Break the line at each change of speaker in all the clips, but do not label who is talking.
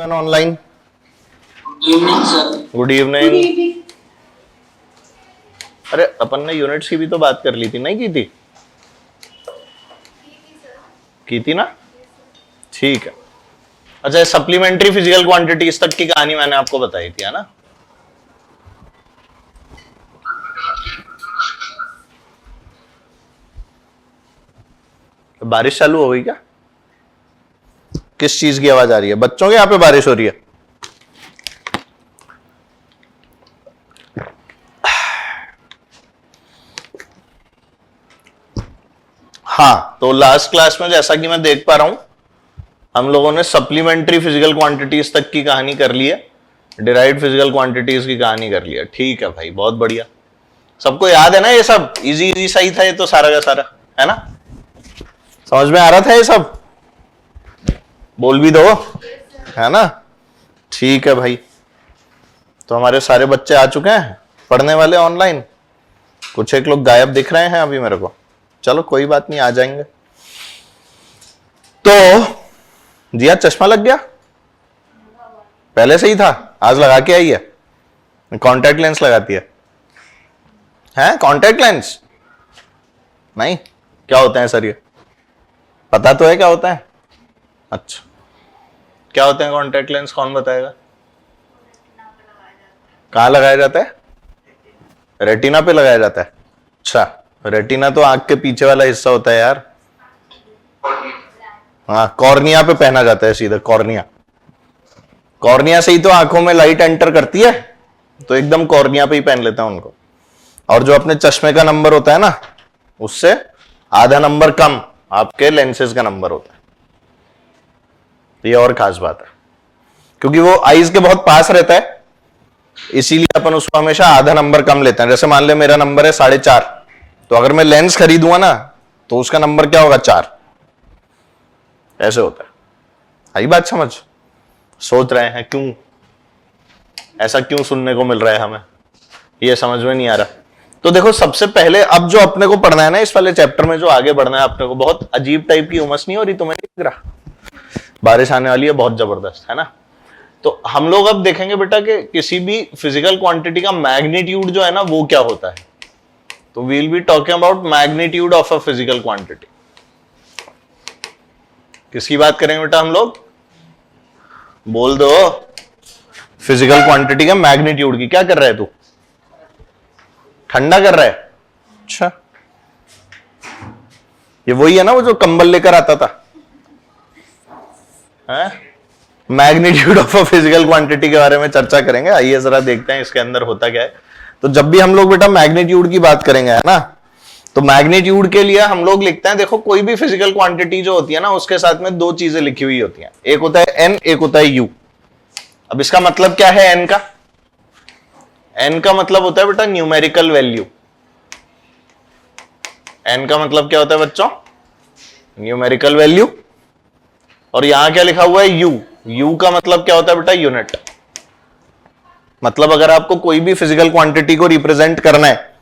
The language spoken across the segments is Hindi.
Everyone online?
Evening sir.
Good evening. अरे अपन ने यूनिट्स की भी तो बात कर ली थी, नहीं की थी? की थी ना? ठीक है। अच्छा, सप्लीमेंट्री फिजिकल क्वांटिटीज तक की कहानी मैंने आपको बताई थी, है ना? तो बारिश चालू हो गई क्या? किस चीज की आवाज आ रही है? बच्चों के यहाँ पे बारिश हो रही है? हाँ, तो लास्ट क्लास में जैसा कि मैं देख पा रहा हूं, हम लोगों ने सप्लीमेंट्री फिजिकल क्वांटिटीज तक की कहानी कर ली है, डिराइव्ड फिजिकल क्वांटिटीज की कहानी कर ली है। ठीक है भाई, बहुत बढ़िया। सबको याद है ना ये सब? इजी इजी सही था ये तो सारा का सारा, है ना? समझ में आ रहा था ये सब? बोल भी दो, है ना? ठीक है भाई। तो हमारे सारे बच्चे आ चुके हैं पढ़ने वाले ऑनलाइन। कुछ एक लोग गायब दिख रहे हैं अभी मेरे को। चलो कोई बात नहीं, आ जाएंगे। तो जिया चश्मा लग गया? पहले से ही था? आज लगा के आई है? कॉन्टैक्ट लेंस लगाती है? हैं कॉन्टैक्ट लेंस? नहीं, क्या होता है सर ये? पता तो है क्या होता है? अच्छा, क्या होते हैं कॉन्टैक्ट लेंस? कौन बताएगा? कहां लगाया जाता है? रेटिना पे लगाया जाता है। अच्छा, रेटिना तो आंख के पीछे वाला हिस्सा होता है यार। हाँ, कॉर्निया पे पहना जाता है सीधा। कॉर्निया, कॉर्निया से ही तो आंखों में लाइट एंटर करती है, तो एकदम कॉर्निया पे ही पहन लेते हैं उनको। और जो अपने चश्मे का नंबर होता है ना, उससे आधा नंबर कम आपके लेंसेज का नंबर होता है। ये और खास बात है, क्योंकि वो आईज के बहुत पास रहता है, इसीलिए अपन उसको हमेशा आधा नंबर कम लेते हैं। जैसे मान ले मेरा नंबर है 4.5, तो अगर मैं लेंस खरीदूंगा ना, तो उसका नंबर क्या होगा? 4। ऐसे होता है। आई बात समझ? सोच रहे हैं क्यों ऐसा क्यों सुनने को मिल रहा है हमें, ये समझ में नहीं आ रहा। तो देखो, सबसे पहले अब जो अपने को पढ़ना है ना इस वाले चैप्टर में, जो आगे बढ़ना है अपने को, बहुत अजीब टाइप की उमस नहीं हो रही तुम्हें? नहीं लग रहा बारिश आने वाली है बहुत जबरदस्त, है ना? तो हम लोग अब देखेंगे बेटा कि किसी भी फिजिकल क्वांटिटी का मैग्नीट्यूड जो है ना, वो क्या होता है। तो we will be talking about magnitude of a physical quantity. किसकी बात करेंगे बेटा हम लोग? बोल दो। फिजिकल क्वांटिटी का मैग्नीट्यूड की। क्या कर रहा है तू? ठंडा कर रहा है? अच्छा, ये वही है ना वो जो कंबल लेकर आता था? Magnitude of a physical quantity के बारे में चर्चा करेंगे। आइए जरा देखते हैं इसके अंदर होता क्या है। तो जब भी हम लोग बेटा मैग्नीट्यूड की बात करेंगे, है ना, तो मैग्नीट्यूड के लिए हम लोग लिखते हैं, देखो कोई भी फिजिकल क्वांटिटी जो होती है ना, उसके साथ में दो चीजें लिखी हुई होती हैं। एक होता है एन, एक होता है यू। अब इसका मतलब क्या है एन का? एन का मतलब होता है बेटा न्यूमेरिकल वैल्यू। एन का मतलब क्या होता है बच्चों? Numerical value. और यहां क्या लिखा हुआ है? यू। यू का मतलब क्या होता है बेटा? यूनिट। मतलब अगर आपको कोई भी फिजिकल क्वांटिटी को रिप्रेजेंट करना है,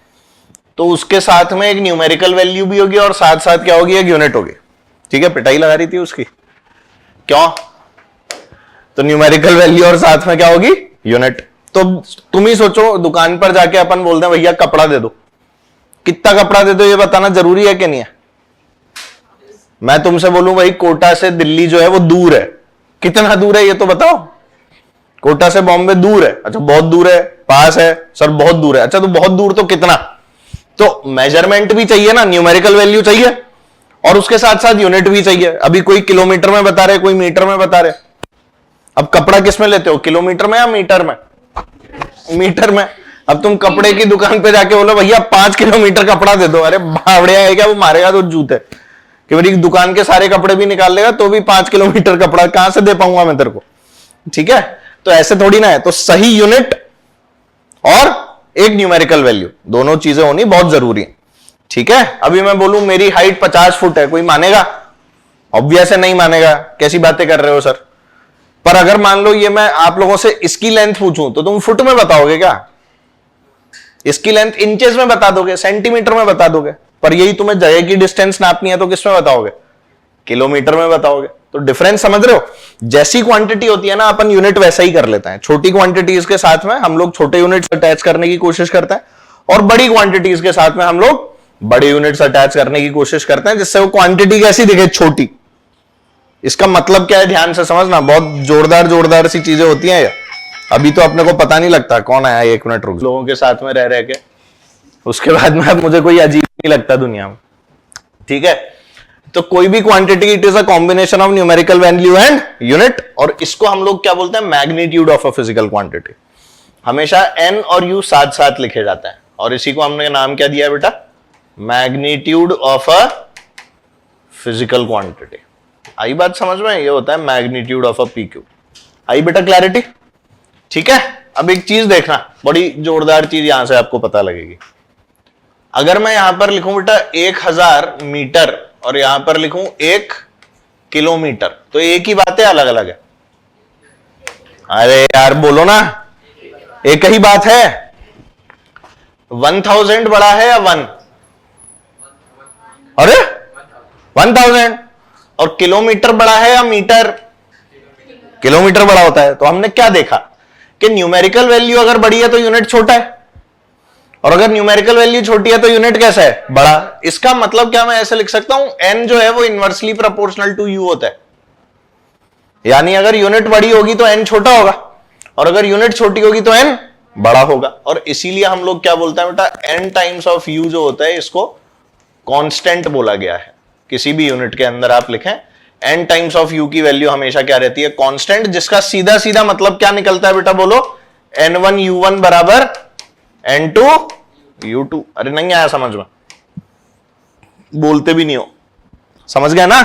तो उसके साथ में एक न्यूमेरिकल वैल्यू भी होगी और साथ साथ क्या होगी? एक यूनिट होगी। ठीक है, पिटाई लगा रही थी उसकी, क्यों? तो न्यूमेरिकल वैल्यू और साथ में क्या होगी? यूनिट। तो तुम ही सोचो, दुकान पर जाके अपन बोलते हैं भैया कपड़ा दे दो, कितना कपड़ा दे दो ये बताना जरूरी है कि नहीं है? मैं तुमसे बोलूं भाई कोटा से दिल्ली जो है वो दूर है, कितना दूर है ये तो बताओ? कोटा से बॉम्बे दूर है। अच्छा, बहुत दूर है? पास है? सर बहुत दूर है। अच्छा, तो बहुत दूर तो कितना? तो मेजरमेंट भी चाहिए ना, न्यूमेरिकल वैल्यू चाहिए और उसके साथ साथ यूनिट भी चाहिए। अभी कोई किलोमीटर में बता रहे, कोई मीटर में बता रहे। अब कपड़ा किस में लेते हो, किलोमीटर में या मीटर में? मीटर में। अब तुम कपड़े की दुकान पे जाके बोलो भैया 5 किलोमीटर कपड़ा दे दो, अरे भावड़िया है क्या? वो मारेगा तो जूते कि मेरी दुकान के सारे कपड़े भी निकाल लेगा तो भी 5 किलोमीटर कपड़ा कहां से दे पाऊंगा मैं तेरे को? ठीक है, तो ऐसे थोड़ी ना है। तो सही यूनिट और एक न्यूमेरिकल वैल्यू, दोनों चीजें होनी बहुत जरूरी है। ठीक है, अभी मैं बोलूं मेरी हाइट 50 फुट है, कोई मानेगा? ऑब्वियस है नहीं मानेगा। कैसी बातें कर रहे हो सर? पर अगर मान लो ये मैं आप लोगों से इसकी लेंथ पूछूं तो तुम फुट में बताओगे क्या? इसकी लेंथ इंचेस में बता दोगे, सेंटीमीटर में बता दोगे। पर यही तुम्हें जगह की डिस्टेंस नापनी है तो किस में बताओगे? किलोमीटर में बताओगे। तो डिफरेंस समझ रहे हो? जैसी क्वांटिटी होती है ना अपन यूनिट वैसा ही कर लेते हैं। छोटी क्वांटिटीज के साथ में हम लोग छोटे यूनिट्स अटैच करने की कोशिश करते हैं और बड़ी क्वांटिटीज के साथ में हम लोग बड़े यूनिट्स अटैच करने की कोशिश करते हैं, जिससे वो क्वांटिटी कैसी दिखे? छोटी। इसका मतलब क्या है ध्यान से समझना, बहुत जोरदार जोरदार सी चीजें होती हैं। अभी तो अपने को पता नहीं लगता कौन आया, 1 मिनट रुक। लोगों के साथ में रह रह के उसके बाद में अब मुझे कोई अजीब नहीं लगता दुनिया में, ठीक है? तो कोई भी quantity, it is a combination of numerical value and unit, और इसको हम लोग क्या बोलते हैं? Magnitude of a physical quantity. हमेशा एन और यू साथ साथ लिखे जाते हैं, और इसी को हमने नाम क्या दिया बेटा? Magnitude of a physical quantity. आई बात समझ में? ये होता है magnitude of a P Q. आई बेटा क्लैरिटी? ठीक है। अब एक चीज देखना, बड़ी जोरदार चीज यहां से आपको पता लगेगी। अगर मैं यहां पर लिखूं बेटा 1000 मीटर और यहां पर लिखूं 1 किलोमीटर, तो एक ही बात है, अलग अलग है? अरे यार बोलो ना, एक ही बात है। 1000 बड़ा है या 1? अरे 1000। और किलोमीटर बड़ा है या मीटर? किलोमीटर बड़ा होता है। तो हमने क्या देखा कि न्यूमेरिकल वैल्यू अगर बड़ी है तो यूनिट छोटा है, और अगर न्यूमेरिकल वैल्यू छोटी है तो यूनिट कैसा है? बड़ा। इसका मतलब क्या मैं ऐसे लिख सकता हूं, n जो है वो इनवर्सली प्रोपोर्शनल टू u होता है। यानी अगर यूनिट बड़ी होगी तो n छोटा होगा, और अगर यूनिट छोटी होगी तो n बड़ा होगा। और इसीलिए हम लोग क्या बोलते हैं बेटा? n टाइम्स ऑफ u जो होता है इसको कांस्टेंट बोला गया है। किसी भी यूनिट के अंदर आप लिखें n टाइम्स ऑफ u की वैल्यू हमेशा क्या रहती है? कांस्टेंट, जिसका सीधा सीधा मतलब क्या निकलता है बेटा? बोलो, n1 u1 बराबर n2 u2। अरे नहीं आया समझ में? बोलते भी नहीं हो, समझ गया ना?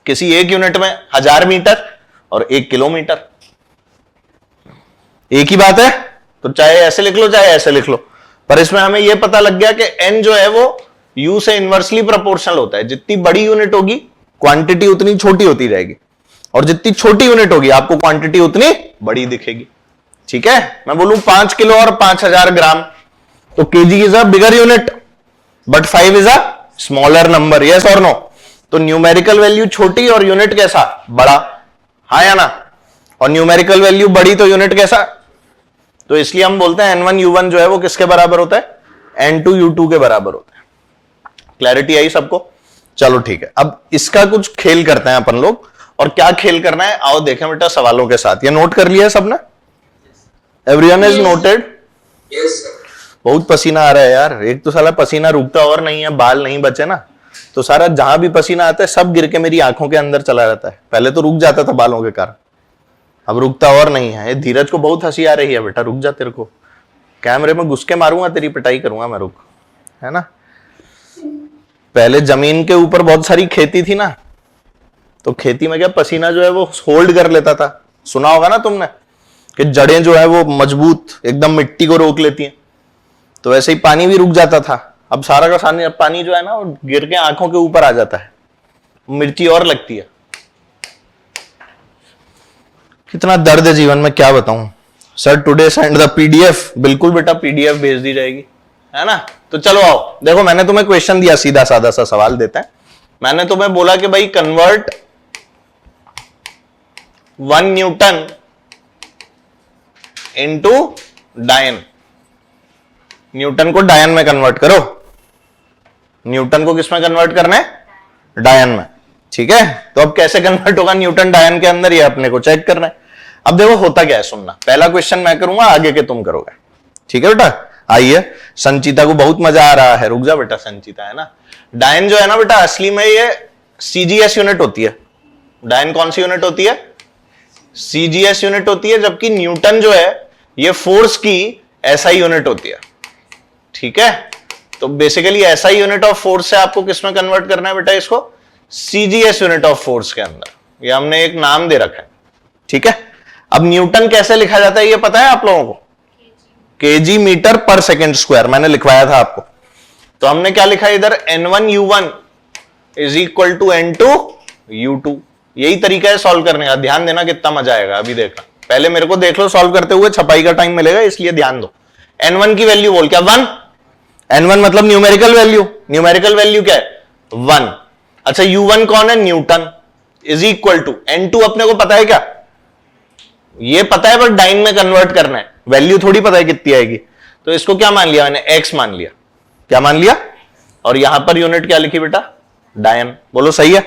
किसी एक यूनिट में 1000 मीटर और 1 किलोमीटर, एक ही बात है। तो चाहे ऐसे लिख लो चाहे ऐसे लिख लो, पर इसमें हमें यह पता लग गया कि n जो है वो u से इनवर्सली प्रोपोर्शनल होता है। जितनी बड़ी यूनिट होगी क्वांटिटी उतनी छोटी होती रहेगी, और जितनी छोटी यूनिट होगी आपको क्वांटिटी उतनी बड़ी दिखेगी। ठीक है? मैं बोलूं 5 किलो और 5000 ग्राम, तो KG is a bigger unit but 5 is a smaller number. Yes और नो? तो न्यूमेरिकल वैल्यू छोटी और यूनिट कैसा? बड़ा। हाँ या ना? और न्यूमेरिकल वैल्यू बड़ी तो यूनिट कैसा? तो इसलिए हम बोलते हैं n1 u1 जो है वो किसके बराबर होता है? n2 u2 के बराबर होता है। क्लैरिटी आई सबको? चलो ठीक है। अब इसका कुछ खेल करते हैं अपन लोग। और क्या खेल करना है आओ देखें बेटा सवालों के साथ। ये नोट कर लिया है सबने? Everyone is noted?
Yes sir.
बहुत पसीना आ रहा है यार। एक तो साला पसीना रुकता और नहीं है, बाल नहीं बचे ना, तो सारा जहां भी पसीना आता है सब गिर के मेरी आंखों के अंदर चला जाता है। पहले तो रुक जाता था बालों के कारण, अब रुकता और नहीं है। धीरज को बहुत हंसी आ रही है बेटा, रुक जा, तेरे को कैमरे में घुस के मारूंगा, तेरी पिटाई करूंगा मैं, रुक, है ना? पहले जमीन के ऊपर बहुत सारी खेती थी ना, तो खेती में क्या पसीना जो है वो होल्ड कर लेता था। सुना होगा ना तुमने कि जड़ें जो है वो मजबूत एकदम मिट्टी को रोक लेती हैं, तो वैसे ही पानी भी रुक जाता था। अब सारा का पानी जो है ना वो गिर के आंखों के ऊपर आ जाता है, मिर्ची और लगती है। कितना दर्द है जीवन में, क्या बताऊं। Sir today send the PDF. बिल्कुल बेटा पीडीएफ भेज दी जाएगी, है ना? तो चलो आओ देखो, मैंने तुम्हें क्वेश्चन दिया, सीधा साधा सा सवाल देते हैं। मैंने तुम्हें बोला कि भाई कन्वर्ट 1 न्यूटन इनटू डायन। न्यूटन को डायन में कन्वर्ट करो। न्यूटन को किस में कन्वर्ट करना है? डायन में। ठीक है? तो अब कैसे कन्वर्ट होगा न्यूटन डायन के अंदर, ये अपने को चेक करना है। अब देखो होता क्या है, सुनना। पहला क्वेश्चन मैं करूंगा, आगे के तुम करोगे। ठीक है बेटा? आइए, संचिता को बहुत मजा आ रहा है। रुक जा बेटा, संचिता है ना। डायन जो है ना बेटा, असली में ये सीजीएस यूनिट होती है। डायन कौन सी यूनिट होती है? सीजीएस यूनिट होती है, जबकि न्यूटन जो है ये फोर्स की एसआई यूनिट होती है। ठीक है? तो basically SI unit of force से आपको किसमें कन्वर्ट करना है बेटा? इसको सीजीएस यूनिट ऑफ फोर्स के अंदर। ये हमने एक नाम दे रखा है। ठीक है? अब न्यूटन कैसे लिखा जाता है ये पता है आप लोगों को? KG metre per second square, मैंने लिखवाया था आपको। तो हमने क्या लिखा है इधर? n1 u1 is equal to n2 u2। यही तरीका है सॉल्व करने का। ध्यान देना कितना मजा आएगा। अभी देखना, पहले मेरे को देख लो सॉल्व करते हुए, छपाई का टाइम मिलेगा इसलिए ध्यान दो। n1 की वैल्यू बोल, क्या 1? n1 मतलब न्यूमेरिकल वैल्यू। न्यूमेरिकल वैल्यू क्या है? 1। अच्छा u1 कौन है? Newton. Is equal to N2 अपने को पता है क्या? ये पता है बट डाइन में कन्वर्ट करना है, वैल्यू थोड़ी पता है कितनी आएगी। तो इसको क्या मान लिया मैंने? x मान लिया। क्या मान लिया? और यहां पर यूनिट क्या लिखी बेटा? डायन। बोलो सही है।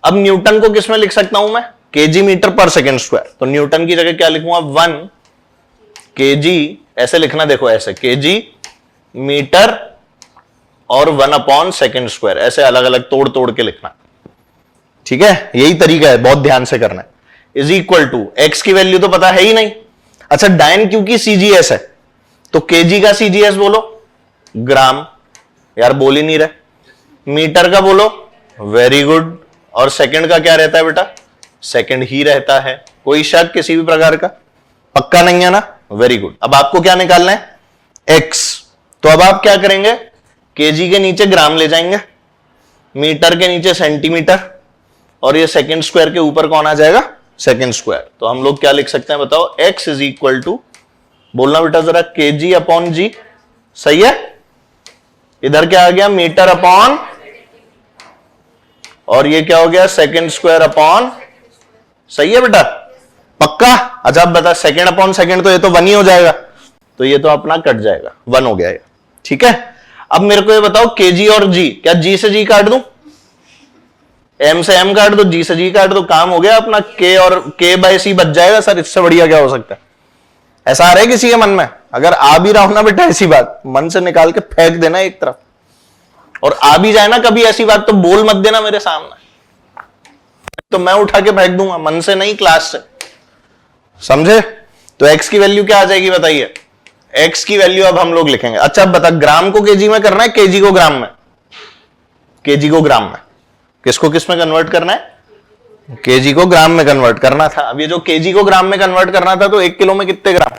अब न्यूटन को किस में लिख सकता हूं मैं? KG metre per second square. तो न्यूटन की जगह क्या लिखूंगा? 1 केजी, ऐसे लिखना, देखो ऐसे, केजी मीटर और 1 अपॉन सेकेंड स्क्वायर, ऐसे अलग अलग तोड़ तोड़ के लिखना। ठीक है, यही तरीका है, बहुत ध्यान से करना है। इज इक्वल टू एक्स की वैल्यू तो पता है ही नहीं। अच्छा, डायन क्योंकि सीजीएस है, तो केजी का सीजीएस बोलो ग्राम, यार बोल ही नहीं रहे। मीटर का बोलो, वेरी गुड। और सेकंड का क्या रहता है बेटा? सेकंड ही रहता है। कोई शक किसी भी प्रकार का? पक्का नहीं है ना? Very good. अब आपको क्या निकालना है? एक्स। तो अब आप क्या करेंगे? केजी के नीचे ग्राम ले जाएंगे, मीटर के नीचे सेंटीमीटर, और ये सेकंड स्क्वायर के ऊपर कौन आ जाएगा? Second square. तो हम लोग क्या लिख सकते हैं बताओ? एक्स इज इक्वल टू, बोलना बेटा जरा, केजी अपॉन जी। सही है? इधर क्या आ गया? मीटर अपॉन, और ये क्या हो गया? Second square upon. सही है बेटा? पक्का? अच्छा अब बता, सेकंड अपॉन सेकंड तो ये तो 1 ही हो जाएगा, तो ये तो अपना कट जाएगा, 1 हो गया ये। ठीक है, अब मेरे को ये बताओ, केजी और जी, क्या जी से जी काट दूं? एम से एम काट दो, जी से जी काट दो, काम हो गया अपना। के और के बाय सी बच जाएगा। सर इससे बढ़िया क्या हो सकता है? ऐसा आ रहा है किसी के मन में? अगर आ भी रहा हो ना बेटा ऐसी बात, मन से निकाल के फेंक देना एक तरफ। और आ भी जाए ना कभी ऐसी बात, तो बोल मत देना मेरे सामने, तो मैं उठा के फेंक दूंगा। मन से नहीं, क्लास से, समझे? तो एक्स की वैल्यू क्या आ जाएगी बताइए? एक्स की वैल्यू अब हम लोग लिखेंगे। अच्छा अब बता, ग्राम को केजी में करना है, केजी को ग्राम में? केजी को ग्राम में। किसको किस में कन्वर्ट करना है? केजी को ग्राम में कन्वर्ट करना था। अब ये जो केजी को ग्राम में कन्वर्ट करना था, तो 1 किलो में कितने ग्राम?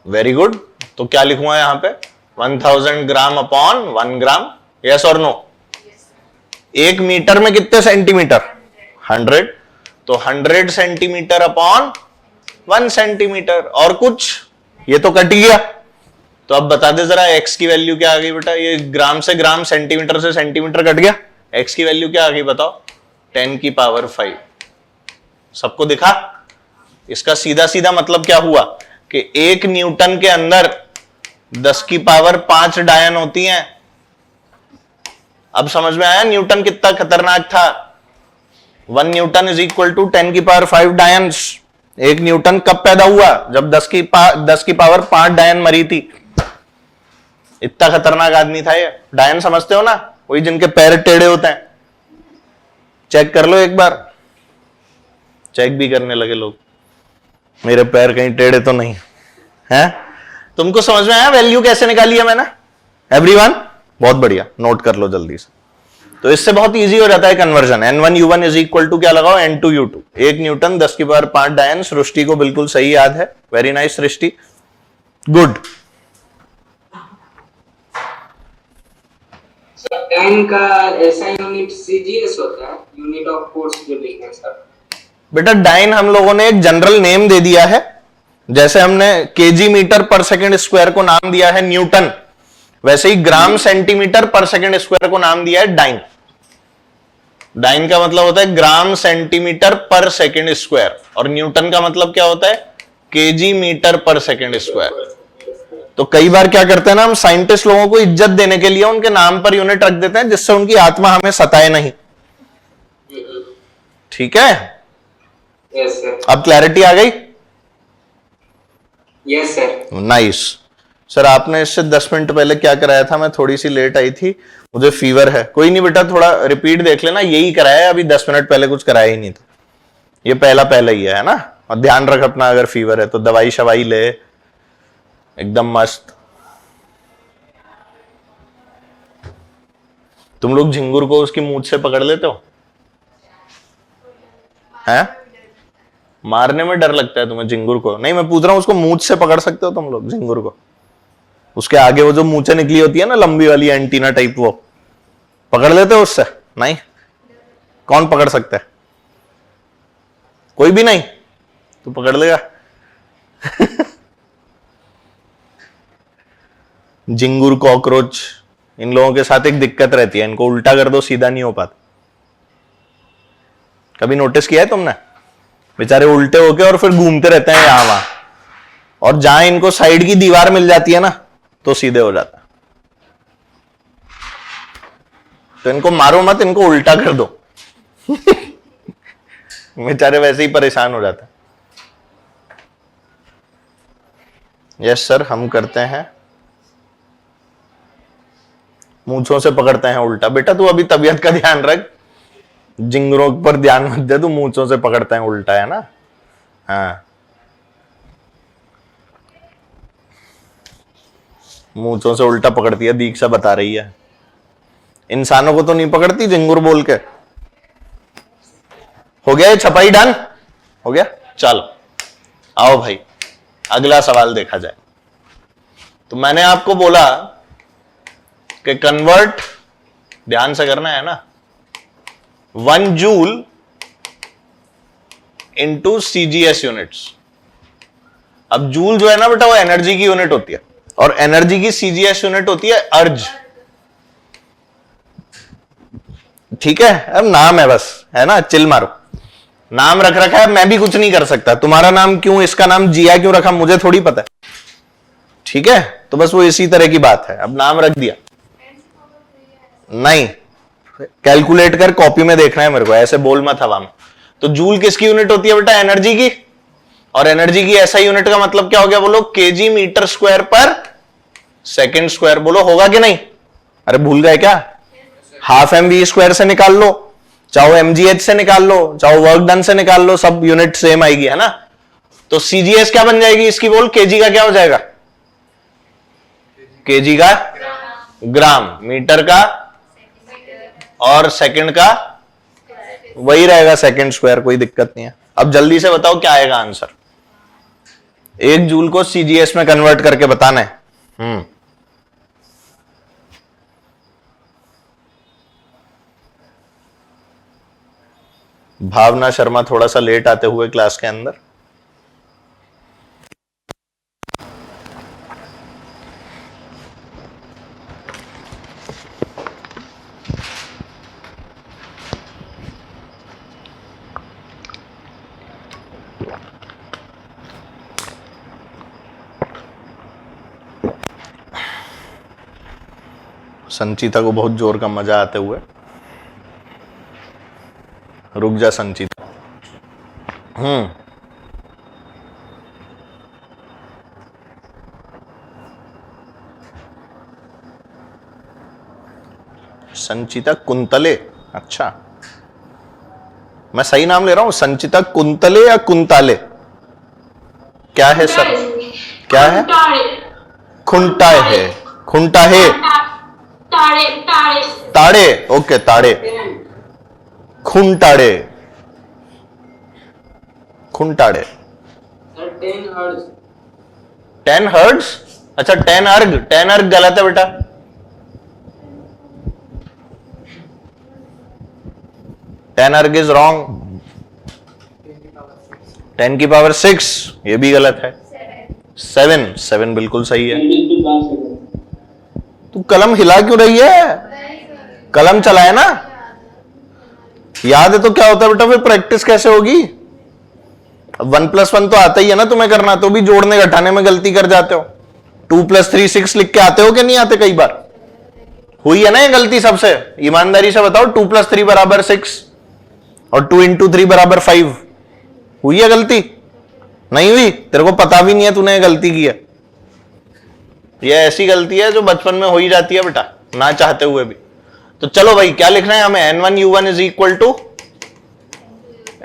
Very good. तो क्या लिखूंगा यहां पे? 1000 ग्राम अपॉन 1 ग्राम। यस और नो? 1 मीटर में कितने सेंटीमीटर? 100। तो 100 सेंटीमीटर अपॉन 1 सेंटीमीटर। और कुछ? ये तो कट गया। तो अब बता दे जरा, एक्स की वैल्यू क्या आ गई बेटा? ये ग्राम से ग्राम, सेंटीमीटर से सेंटीमीटर कट गया। एक्स की वैल्यू क्या आ गई बताओ? 10 की पावर 5। सबको दिखा? इसका सीधा सीधा मतलब क्या हुआ कि 1 न्यूटन के अंदर 10 की पावर 5 डायन होती हैं। अब समझ में आया न्यूटन कितना खतरनाक था? 1 न्यूटन इज इक्वल टू 10 की पावर 5 डायन्स। 1 न्यूटन कब पैदा हुआ? जब 10 की पावर 5 डायन मरी थी। इतना खतरनाक आदमी था ये। डायन समझते हो ना? वही जिनके पैर टेढ़े होते हैं। चेक कर लो एक बार। चेक भी करने लगे लोग, मेरे पैर कहीं टेढ़े तो नहीं है। तुमको समझ में आया वैल्यू कैसे निकाली है मैंने? एवरीवन बहुत बढ़िया, नोट कर लो जल्दी से। तो इससे बहुत इजी हो जाता है conversion. N1U1 is equal to क्या लगाओ? N2U2। 1 न्यूटन 10 की पावर 5 डायन। सृष्टि को बिल्कुल सही याद है। वेरी नाइस सृष्टि, गुड।
डायन का ऐसा यूनिट सीजीएस होता है, यूनिट ऑफ फोर्स जो लिखते हैं सर।
बेटा डाइन हम लोगों ने एक जनरल नेम दे दिया है, जैसे हमने केजी मीटर पर सेकंड स्क्वायर को नाम दिया है न्यूटन, वैसे ही ग्राम सेंटीमीटर पर सेकंड स्क्वायर को नाम दिया है डाइन। डाइन का मतलब होता है ग्राम सेंटीमीटर पर सेकंड स्क्वायर, और न्यूटन का मतलब क्या होता है? केजी मीटर पर सेकंड स्क्वायर। तो कई बार क्या करते हैं ना, हम साइंटिस्ट लोगों को इज्जत देने के लिए उनके नाम पर यूनिट रख देते हैं, जिससे उनकी आत्मा हमें सताए नहीं। ठीक है?
Yes sir.
अब क्लैरिटी आ गई?
Yes sir.
नाइस। सर आपने इससे 10 मिनट पहले क्या कराया था? मैं थोड़ी सी लेट आई थी, मुझे फीवर है। कोई नहीं बेटा, थोड़ा रिपीट देख लेना, यही कराया है अभी, 10 मिनट पहले कुछ कराया ही नहीं था। ये पहला ही है ना? और ध्यान रख अपना, अगर फीवर है तो दवाई शवाई ले, एकदम मस्त। तुम लोग झिंगुर को उसकी मूंछ से पकड़ लेते हो? हैं? मारने में डर लगता है तुम्हें झिंगुर को? नहीं, मैं पूछ रहा हूं उसको मूंछ से पकड़ सकते हो तुम लोग झिंगुर को? उसके आगे वो जो मूंछें निकली होती है ना, लंबी वाली एंटीना टाइप, वो पकड़ लेते हो उससे? नहीं? कौन पकड़ सकता है? कोई भी नहीं? तू पकड़ लेगा? झिंगुर, कॉकरोच, इन लोगों के साथ एक दिक्कत रहती है, इनको उल्टा कर दो सीधा नहीं हो पाता। कभी नोटिस किया है तुमने? बेचारे उल्टे होके और फिर घूमते रहते हैं यहां वहां, और जहां इनको साइड की दीवार मिल जाती है ना तो सीधे हो जाता है। तो इनको मारो मत, इनको उल्टा कर दो। बेचारे वैसे ही परेशान हो जाते हैं। यस सर, हम करते हैं, मूंछों से पकड़ते हैं उल्टा। बेटा तू अभी तबीयत का ध्यान रख, जिंगरों पर ध्यान मत दे, तू मूंछों से पकड़ते हैं उल्टा, है ना? हाँ, मूंछों से उल्टा पकड़ती है, दीक्षा बता रही है। इंसानों को तो नहीं पकड़ती जिंगुर बोल के। हो गया ये छपाई डन? हो गया, चलो आओ भाई अगला सवाल देखा जाए। तो मैंने आपको बोला कि कन्वर्ट, ध्यान से करना है ना, 1 जूल इंटू सीजीएस यूनिट्स। अब जूल जो है ना बेटा वो एनर्जी की यूनिट होती है, और एनर्जी की सीजीएस यूनिट होती है अर्ज। ठीक है, अब नाम है बस, है ना, चिल मारो। नाम रख रखा है, मैं भी कुछ नहीं कर सकता। तुम्हारा नाम क्यों, इसका नाम जिया क्यों रखा, मुझे थोड़ी पता है। ठीक है, तो बस वो इसी तरह की बात है। अब नाम रख दिया, नहीं कैलकुलेट कर, कॉपी में देखना है मेरे को, ऐसे बोल मत हवा में। तो जूल किसकी यूनिट होती है बेटा? एनर्जी की। और एनर्जी की ऐसा यूनिट का मतलब क्या हो गया बोलो? केजी मीटर स्क्वायर पर सेकेंड स्क्वायर। बोलो होगा कि नहीं? अरे भूल गए क्या? हाफ एम वी स्क्वायर से निकाल लो, चाहे एमजीएच से निकाल लो, चाहे वर्क डन से निकाल लो, सब यूनिट सेम आएगी, है ना? तो सीजीएस क्या बन जाएगी इसकी? बोल केजी का क्या हो जाएगा? केजी का ग्राम, मीटर का और सेकंड का वही रहेगा सेकंड स्क्वायर, कोई दिक्कत नहीं है। अब जल्दी से बताओ क्या आएगा आंसर? 1 जूल को सीजीएस में कन्वर्ट करके बताना है। भावना शर्मा थोड़ा सा लेट आते हुए क्लास के अंदर। संचिता को बहुत जोर का मजा आते हुए। रुक जा संचिता। संचिता कुंतले, अच्छा मैं सही नाम ले रहा हूं? संचिता कुंतले या कुंताले? क्या है सर? क्या है? खुंटा है, खुंटा है, ताड़े। ओके ताड़े, खुंटाड़े, खुंटाड़े। 10 हर्ट्ज? अच्छा 10 अर्ग, 10 अर्ग गलत है बेटा। 10 अर्ग इज रॉन्ग। 10 की पावर 6 ये भी गलत है। 7 बिल्कुल सही है। तू कलम हिला क्यों रही है? कलम चलाए ना, याद है तो क्या होता है बेटा, फिर प्रैक्टिस कैसे होगी? 1 + 1 तो आता ही है ना तुम्हें करना, तो भी जोड़ने घटाने में गलती कर जाते हो। 2 + 3 6 लिख के आते हो कि नहीं आते? कई बार हुई है ना ये गलती सबसे, ईमानदारी से बताओ। 2 + 3 = 6 और 2 × 3 = 5। हुई है गलती? नहीं हुई? तेरे को पता भी नहीं है तूने गलती की है। ये ऐसी गलती है जो बचपन में हो ही जाती है बेटा, ना चाहते हुए भी। तो चलो भाई क्या लिखना है हमें? N1U1 =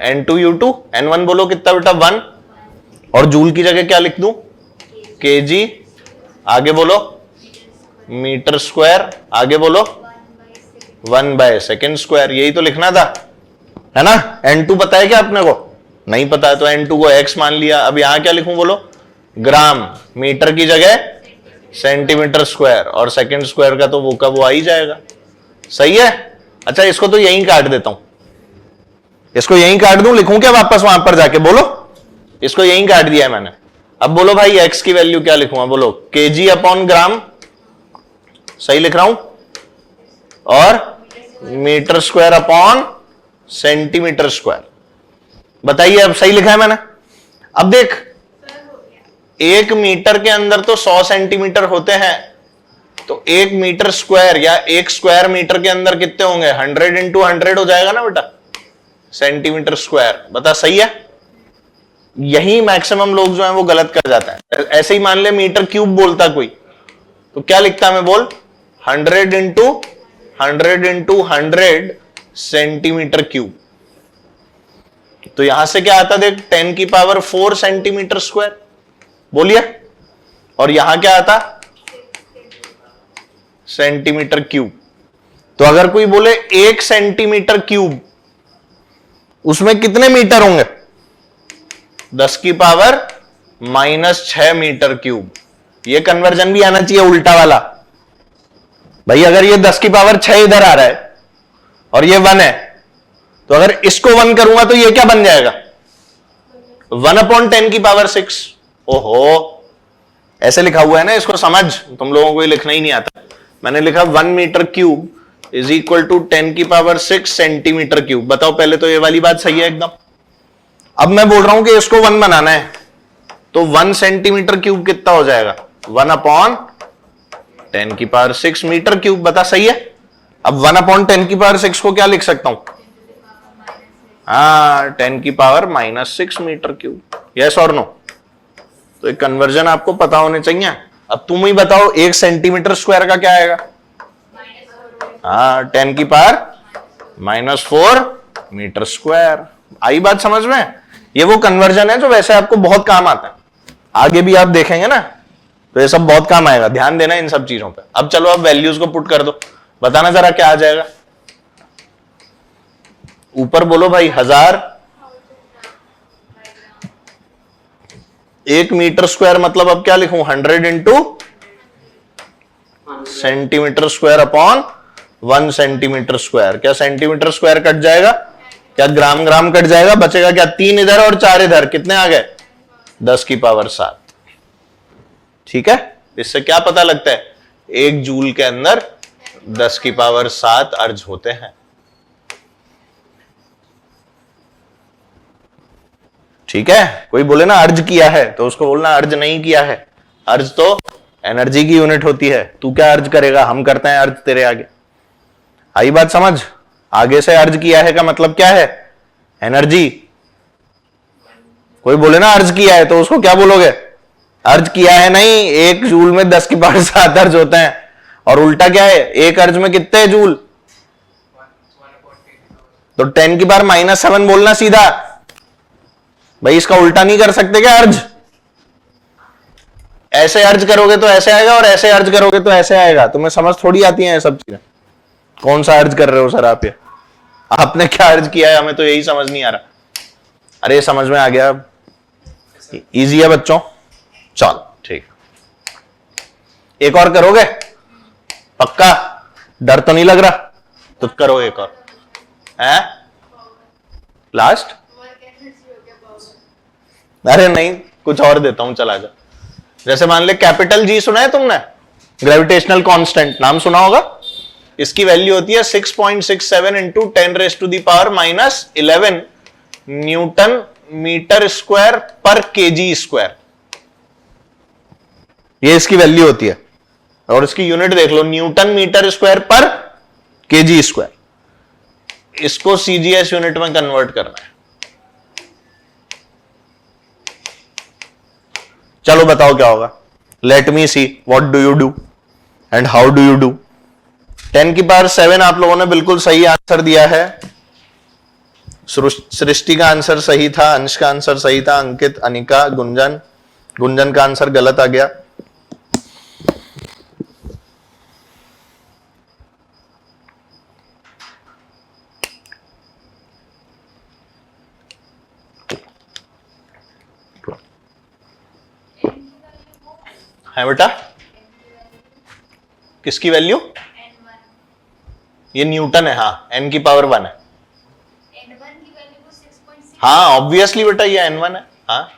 N2U2। N1 बोलो कितना बेटा? 1। और जूल की जगह क्या लिख दूं? केजी। आगे बोलो मीटर स्क्वायर। आगे बोलो 1/सेकंड स्क्वायर। यही तो लिखना था, है ना? N2 पता है क्या अपने को? नहीं पता है तो N2 को x मान लिया। अब यहां क्या लिखूं बोलो? ग्राम। मीटर की जगह सेंटीमीटर स्क्वायर, और सेकंड स्क्वायर का तो वो का वो आ ही जाएगा। सही है? अच्छा इसको तो यहीं काट देता हूं, इसको यहीं काट दूं, लिखूं क्या वापस वहां पर जाके? बोलो, इसको यहीं काट दिया है मैंने। अब बोलो भाई x की वैल्यू क्या लिखूंगा? बोलो kg/ग्राम, सही लिख रहा हूं, और metre square upon centimetre square. बताइए अब सही लिखा है मैंने? अब देख, 1 मीटर के अंदर तो 100 सेंटीमीटर होते हैं, तो 1 मीटर स्क्वायर या 1 स्क्वायर मीटर के अंदर कितने होंगे? 100 इंटू 100 हो जाएगा ना बेटा, सेंटीमीटर स्क्वायर। बता सही है? यही मैक्सिमम लोग जो हैं वो गलत कर जाते हैं। ऐसे ही मान ले मीटर क्यूब बोलता कोई, तो क्या लिखता मैं बोल? 100 इंटू 100 सेंटीमीटर क्यूब। तो यहां से क्या आता देख, 10 की पावर 4 सेंटीमीटर स्क्वायर। बोलिए, और यहां क्या आता? Centimetre cube. तो अगर कोई बोले 1 सेंटीमीटर क्यूब, उसमें कितने मीटर होंगे? 10 की पावर -6 मीटर क्यूब। ये कन्वर्जन भी आना चाहिए उल्टा वाला। भाई अगर ये 10 की पावर 6 इधर आ रहा है और ये 1 है, तो अगर इसको 1 करूंगा तो ये क्या बन जाएगा? 1/10 की पावर 6। ओहो, ऐसे लिखा हुआ है ना, इसको समझ। तुम लोगों को ये लिखना ही नहीं आता। मैंने लिखा 1 metre cube is equal to 10 की पावर 6 सेंटीमीटर क्यूब। बताओ पहले तो ये वाली बात सही है एकदम। अब मैं बोल रहा हूं कि इसको 1 बनाना है, तो 1 सेंटीमीटर क्यूब कितना हो जाएगा? 1/10 की पावर 6 मीटर क्यूब। बता सही है? अब 1/10 की पावर 6 को क्या लिख सकता हूं? हाँ, 10 की पावर -6 मीटर क्यूब। यस और नो? तो एक कन्वर्जन आपको पता होने चाहिए। अब तुम ही बताओ 1 सेंटीमीटर स्क्वायर का क्या आएगा? हाँ, 10 की पावर -4 मीटर स्क्वायर। आई बात समझ में? ये वो कन्वर्जन है जो वैसे आपको बहुत काम आता है, आगे भी आप देखेंगे ना, तो ये सब बहुत काम आएगा। ध्यान देना इन सब चीजों पे। अब चलो आप वैल्यूज को पुट कर दो, बताना जरा क्या आ जाएगा। ऊपर बोलो भाई 1000। 1 मीटर स्क्वायर मतलब अब क्या लिखूं? 100 into centimetre square upon 1 centimetre square. क्या सेंटीमीटर स्क्वायर कट जाएगा? क्या ग्राम ग्राम कट जाएगा? बचेगा क्या? 3 इधर और 4 इधर। कितने आ गए? 10 की पावर 7। ठीक है, इससे क्या पता लगता है? 1 जूल के अंदर 10 की पावर 7 अर्ज होते हैं। ठीक है, कोई बोले ना अर्ज किया है, तो उसको बोलना अर्ज नहीं किया है। अर्ज तो एनर्जी की यूनिट होती है। तू क्या अर्ज करेगा? हम करते हैं अर्ज तेरे आगे। आई बात समझ? आगे से अर्ज किया है का मतलब क्या है? एनर्जी। कोई बोले ना अर्ज किया है, तो उसको क्या बोलोगे? अर्ज किया है नहीं। 1 जूल में 10 की पावर 7 अर्ज होते हैं। और उल्टा क्या है? 1 अर्ज में कितने जूल? तो 10 की पावर -7 बोलना सीधा। भाई इसका उल्टा नहीं कर सकते क्या अर्ज? ऐसे अर्ज करोगे तो ऐसे आएगा और ऐसे अर्ज करोगे तो ऐसे आएगा। तुम्हें समझ थोड़ी आती है ये सब चीजें। कौन सा अर्ज कर रहे हो सर आप? ये आपने क्या अर्ज किया है? हमें तो यही समझ नहीं आ रहा। अरे समझ में आ गया? इजी है बच्चों। चल ठीक, एक और करोगे? पक्का? डर तो नहीं लग रहा? तो करो एक और। है लास्ट? अरे नहीं, कुछ और देता हूं, चला जा। जैसे मान ले कैपिटल जी सुना है तुमने? ग्रेविटेशनल कांस्टेंट नाम सुना होगा। इसकी वैल्यू होती है 6.67 इंटू 10⁻⁻11 न्यूटन मीटर स्क्वायर पर केजी स्क्वायर। ये इसकी वैल्यू होती है। और इसकी यूनिट देख लो, न्यूटन मीटर स्क्वायर पर केजी स्क्वायर। इसको सीजीएस यूनिट में कन्वर्ट करना है। चलो बताओ क्या होगा? Let me see what do you do and how do you do. 10 की पावर 7 आप लोगों ने बिल्कुल सही आंसर दिया है। सृष्टि का आंसर सही था, अंश का आंसर सही था, अंकित, अनिका, गुंजन का आंसर गलत आ गया। है बेटा? किसकी वैल्यू? ये न्यूटन है। हाँ, n की पावर 1 है। हाँ ऑब्वियसली बेटा ये n1 है। हाँ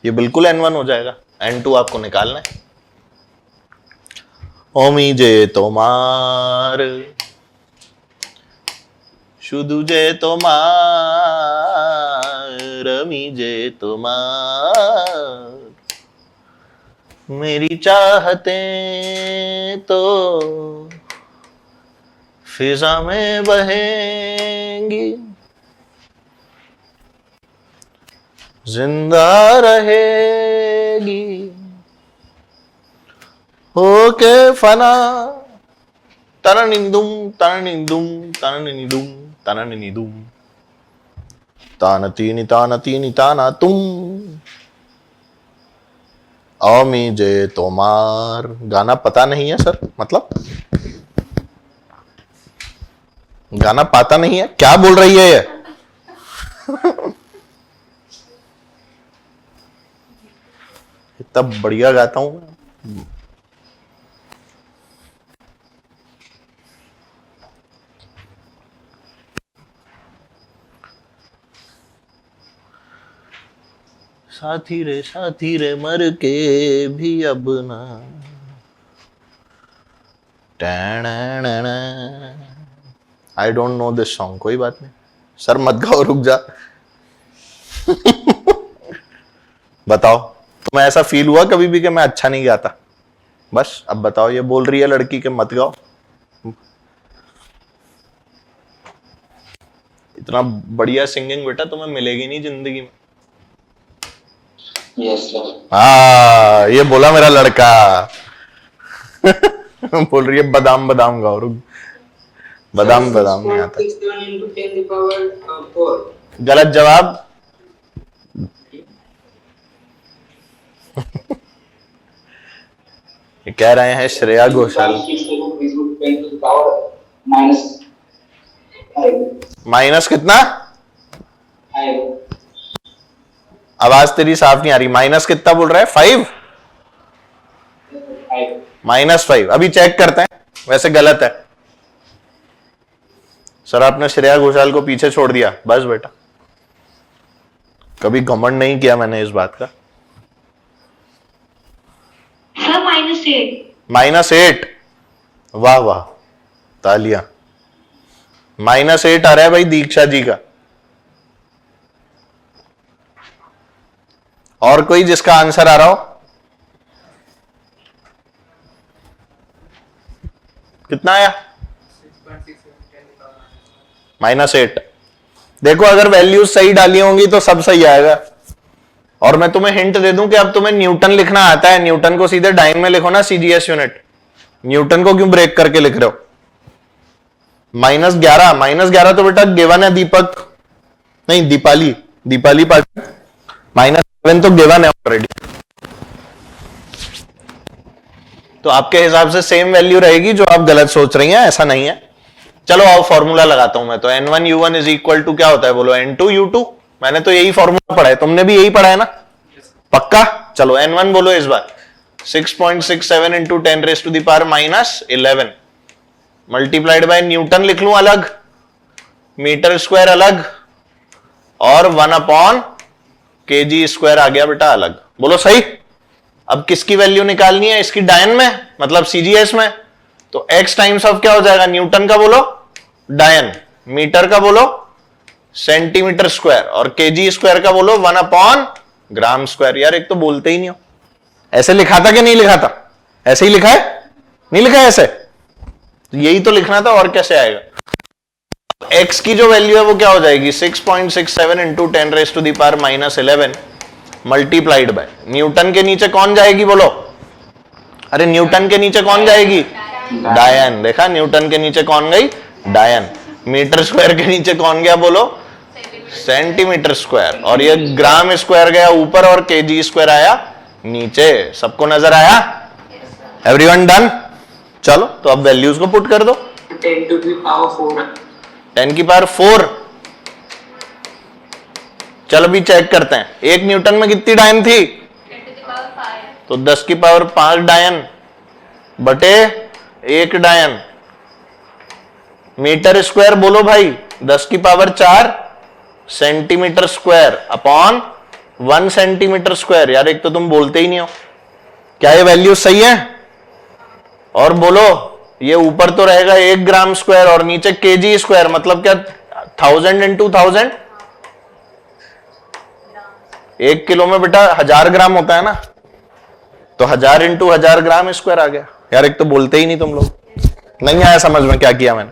ये बिल्कुल n1 हो जाएगा। n2 आपको निकालना है। ओमी जे तोमार शुधु जे तोमार रमी जे तोमार मेरी चाहतें तो फिजा में बहेंगी जिंदा रहेगी होके फना तननिंदुम तननिंदुम तननिंदुम तननिंदुम तानतीनि तानतीनि ताना तुम अमी जे तोमार। गाना पता नहीं है सर, मतलब गाना पाता नहीं है, क्या बोल रही है ये? इतना बढ़िया गाता हूं मैं। साथी रे मर के भी अब ना I don't know this song. कोई बात नहीं सर, मत गाओ, रुक जा। बताओ तुम्हें ऐसा फील हुआ कभी भी कि मैं अच्छा नहीं गाता? बस अब बताओ, ये बोल रही है लड़की कि मत गाओ। इतना बढ़िया सिंगिंग बेटा तुम्हें मिलेगी नहीं जिंदगी में।
Yes sir.
हाँ ये बोला मेरा लड़का। बोल रही है बादाम बादाम गाओ, रुक। बादाम बादाम नहीं आता।
6.67 into 10 the power 4।
गलत जवाब। ये कह रहे हैं श्रेया घोषाल। माइनस कितना? आवाज तेरी साफ नहीं आ रही। माइनस कितना बोल रहा है? 5? -5। अभी चेक करते हैं, वैसे गलत है सर। आपने श्रेया घोषाल को पीछे छोड़ दिया। बस बेटा, कभी घमंड नहीं किया मैंने इस बात का।
सर -8।
-8? वाह वाह, तालियां। -8 आ रहा है भाई दीक्षा जी का। और कोई जिसका आंसर आ रहा हो? कितना आया? -8। देखो अगर वैल्यूज सही डाली होंगी तो सब सही आएगा। और मैं तुम्हें हिंट दे दूं कि अब तुम्हें न्यूटन लिखना आता है। न्यूटन को सीधे डाइन में लिखो ना, सीजीएस यूनिट। न्यूटन को क्यों ब्रेक करके लिख रहे हो? -11 तो बेटा गिवन है दीपक, नहीं दीपाली पाटिल। -7 तो गिवन है ऑलरेडी। तो आपके हिसाब से सेम वैल्यू रहेगी जो आप गलत सोच रही हैं, ऐसा नहीं है। चलो आओ फॉर्मूला लगाता हूं मैं तो। N1U1 इज इक्वल टू क्या होता है बोलो? N2U2। मैंने तो यही फॉर्मूला पढ़ा है, तुमने भी यही पढ़ा है ना? पक्का? चलो N1 बोलो इस बार। 6.67 इंटू 10⁻⁻11 मल्टीप्लाइड बाय न्यूटन लिख लूं अलग, मीटर स्क्वायर अलग, और 1/kg² आ गया बेटा अलग। बोलो सही। अब किसकी वैल्यू निकालनी है? इसकी डायन में, मतलब सीजीएस में। तो x टाइम्स ऑफ क्या हो जाएगा? न्यूटन का बोलो डायन, मीटर का बोलो सेंटीमीटर स्क्वायर, और केजी स्क्वायर का बोलो 1/g²। यार एक तो बोलते ही नहीं हो। ऐसे लिखा था कि नहीं लिखा था? ऐसे ही लिखा है? नहीं लिखा है ऐसे? तो यही तो लिखना था, और कैसे आएगा? x की जो वैल्यू है वो क्या हो जाएगी? 6.67 इंटू 10⁻⁻11 मल्टीप्लाइड बाय न्यूटन के नीचे कौन जाएगी बोलो? अरे न्यूटन के नीचे कौन जाएगी? डायन। देखा, न्यूटन के नीचे कौन गई? डायन। मीटर स्क्वायर के नीचे कौन गया बोलो? Centimetre square. और ये ग्राम स्क्वायर गया ऊपर और kg² आया नीचे। सबको नजर आया? Everyone done? चलो तो अब वैल्यूज को पुट कर दो।
10 to the power 4।
10 की पावर 4। चलो भी चेक करते हैं। 1 न्यूटन में कितनी डायन थी?
10 to the power 5।
तो 10 की पावर 5 डायन बटे 1 डायन। मीटर स्क्वायर बोलो भाई 10 की power 4 centimetre square upon 1 centimetre square. यार एक तो तुम बोलते ही नहीं हो। क्या ये वैल्यू सही है? और बोलो ये ऊपर तो रहेगा 1 ग्राम स्क्वायर और नीचे kg स्क्वायर, मतलब क्या 1000 इंटू 1000, 1 किलो में बेटा 1000 ग्राम होता है ना, तो 1000 इंटू 1000 ग्राम स्क्वायर आ गया। यार एक तो बोलते ही नहीं तुम लोग, नहीं आया समझ में क्या किया मैंने?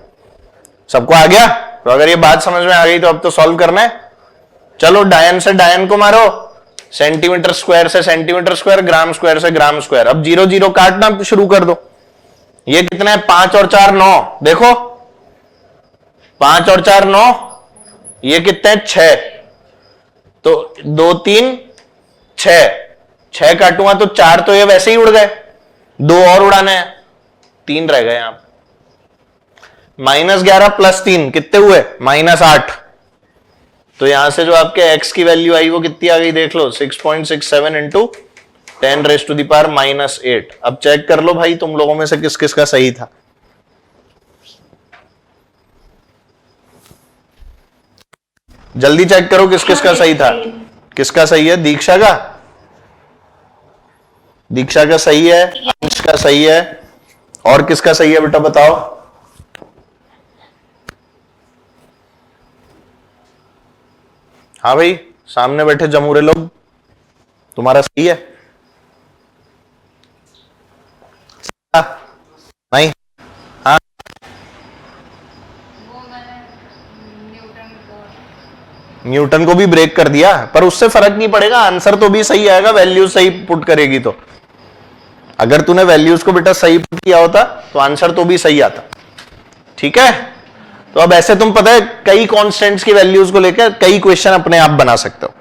सबको आ गया? तो अगर ये बात समझ में आ गई तो अब तो सॉल्व करना है। चलो डायन से डायन को मारो, सेंटीमीटर स्क्वायर से सेंटीमीटर स्क्वायर, ग्राम स्क्वायर से ग्राम स्क्वायर। अब 0 0 काटना शुरू कर दो। ये कितना है? 5 और 4 9। देखो 5 और 4 9, ये कितने हैं? 6। तो 2 3 6, 6 काटूंगा तो 4 तो ये वैसे ही उड़ गए, 2 और उड़ाने हैं, 3 रह गए यहां। -11 + 3 कितने हुए? -8। तो यहां से जो आपके x की वैल्यू आई वो कितनी आ गई देख लो, 6.67 इंटू 10⁻⁻8। अब चेक कर लो भाई तुम लोगों में से किस किस का सही था। जल्दी चेक करो किस किस का सही था। किसका सही है? दीक्षा का, दीक्षा का सही है, अंश का सही है, और किसका सही है बेटा बताओ? हाँ भाई सामने बैठे जमूरे लोग, तुम्हारा सही है? नहीं? हाँ न्यूटन को भी ब्रेक कर दिया, पर उससे फर्क नहीं पड़ेगा, आंसर तो भी सही आएगा, वैल्यूज सही पुट करेगी तो। अगर तूने वैल्यूज को बेटा सही पुट किया होता तो आंसर तो भी सही आता। ठीक है, तो अब ऐसे तुम पता है कई कांस्टेंट्स की वैल्यूज को लेकर कई क्वेश्चन अपने आप बना सकते हो,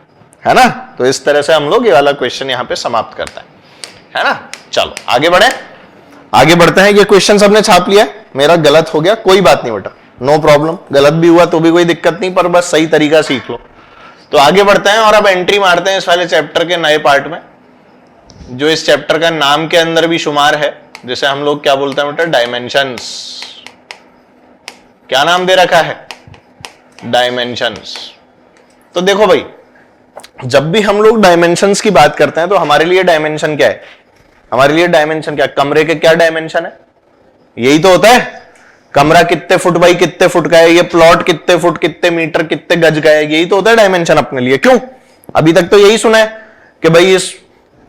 है ना? तो इस तरह से हम लोग ये वाला क्वेश्चन यहां पे समाप्त करते हैं, है ना? चलो आगे बढ़े, आगे बढ़ते हैं। ये क्वेश्चन सबने छाप लिया, मेरा गलत हो गया, कोई बात नहीं बेटा, नो प्रॉब्लम, गलत भी हुआ तो भी कोई दिक्कत नहीं, पर बस सही तरीका सीख लो। तो आगे बढ़ते हैं और अब एंट्री मारते हैं इस वाले चैप्टर के नए पार्ट में, जो इस चैप्टर का नाम के अंदर भी शुमार है, जिसे हम लोग क्या बोलते हैं बेटा? डायमेंशंस। क्या नाम दे रखा है? डायमेंशंस। तो देखो भाई, जब भी हम लोग डायमेंशंस की बात करते हैं तो हमारे लिए डायमेंशन क्या है? हमारे लिए डायमेंशन क्या? कमरे के क्या डायमेंशन है? यही तो होता है, कमरा कितने फुट बाई कितने फुट का है, ये प्लॉट कितने फुट कितने मीटर कितने गज का है, यही तो होता है डायमेंशन अपने लिए। क्यों? अभी तक तो यही सुना है कि भाई इस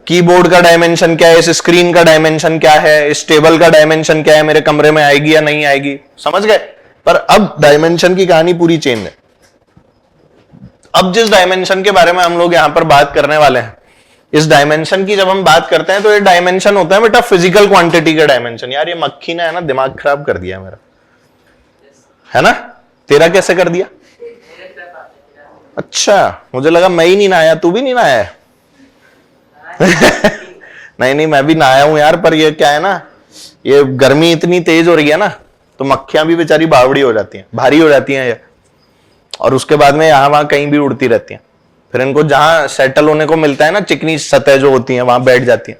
कीबोर्ड का डायमेंशन क्या है, इस स्क्रीन का डायमेंशन क्या है, इस टेबल का डायमेंशन क्या है, मेरे कमरे में आएगी या नहीं आएगी, समझ गए? पर अब डायमेंशन की कहानी पूरी चेंज है। अब जिस डायमेंशन के बारे में हम लोग यहां पर बात करने वाले हैं, इस डायमेंशन की जब हम बात करते हैं तो ये डायमेंशन होता है बेटा फिजिकल क्वांटिटी का डायमेंशन। यार ये मक्खी ने है ना दिमाग खराब कर दिया मेरा, है ना? तेरा कैसे कर दिया? अच्छा, मुझे लगा मैं ही नहीं नहाया, तू भी नहीं नहाया है? नहीं नहीं, मैं भी नहाया हूं यार, पर ये क्या है ना, ये गर्मी इतनी तेज हो रही है ना, तो मक्खियां भी बेचारी बावड़ी हो जाती हैं, भारी हो जाती हैं ये, और उसके बाद में यहां वहां कहीं भी उड़ती रहती हैं। फिर इनको जहां सेटल होने को मिलता है ना, चिकनी सतह जो होती है वहां बैठ जाती हैं,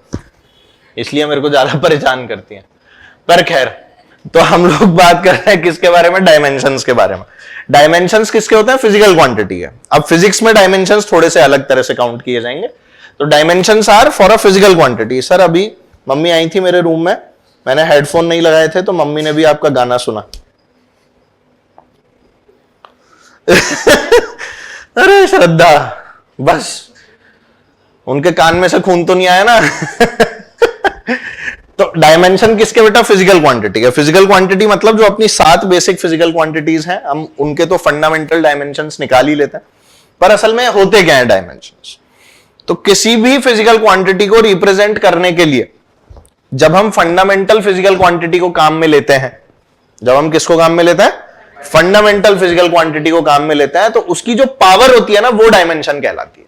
इसलिए मेरे को ज्यादा परेशान करती हैं। पर खैर, तो हम लोग बात कर रहे हैं किसके बारे में? डायमेंशंस के बारे में। डायमेंशंस किसके होते हैं? फिजिकल क्वांटिटी है। अब फिजिक्स में डायमेंशंस थोड़े से अलग तरह से काउंट किए जाएंगे। तो dimensions are for a physical quantity. Sir अभी मम्मी आई थी मेरे रूम में, मैंने हेडफोन नहीं लगाए थे तो मम्मी ने भी आपका गाना सुना। अरे श्रद्धा, बस उनके कान में से खून तो नहीं आया ना? तो डायमेंशन किसके बेटा? फिजिकल क्वांटिटी है। फिजिकल क्वांटिटी मतलब जो अपनी 7 बेसिक फिजिकल क्वांटिटीज हैं, हम उनके तो फंडामेंटल डायमेंशंस निकाल ही लेते हैं, पर असल में होते क्या है डायमेंशंस? तो किसी भी फिजिकल क्वांटिटी को रिप्रेजेंट करने के लिए जब हम फंडामेंटल फिजिकल क्वांटिटी को काम में लेते हैं, जब हम किसको काम में लेते हैं? फंडामेंटल फिजिकल क्वांटिटी को काम में लेते हैं, तो उसकी जो पावर होती है ना, वो डायमेंशन कहलाती है।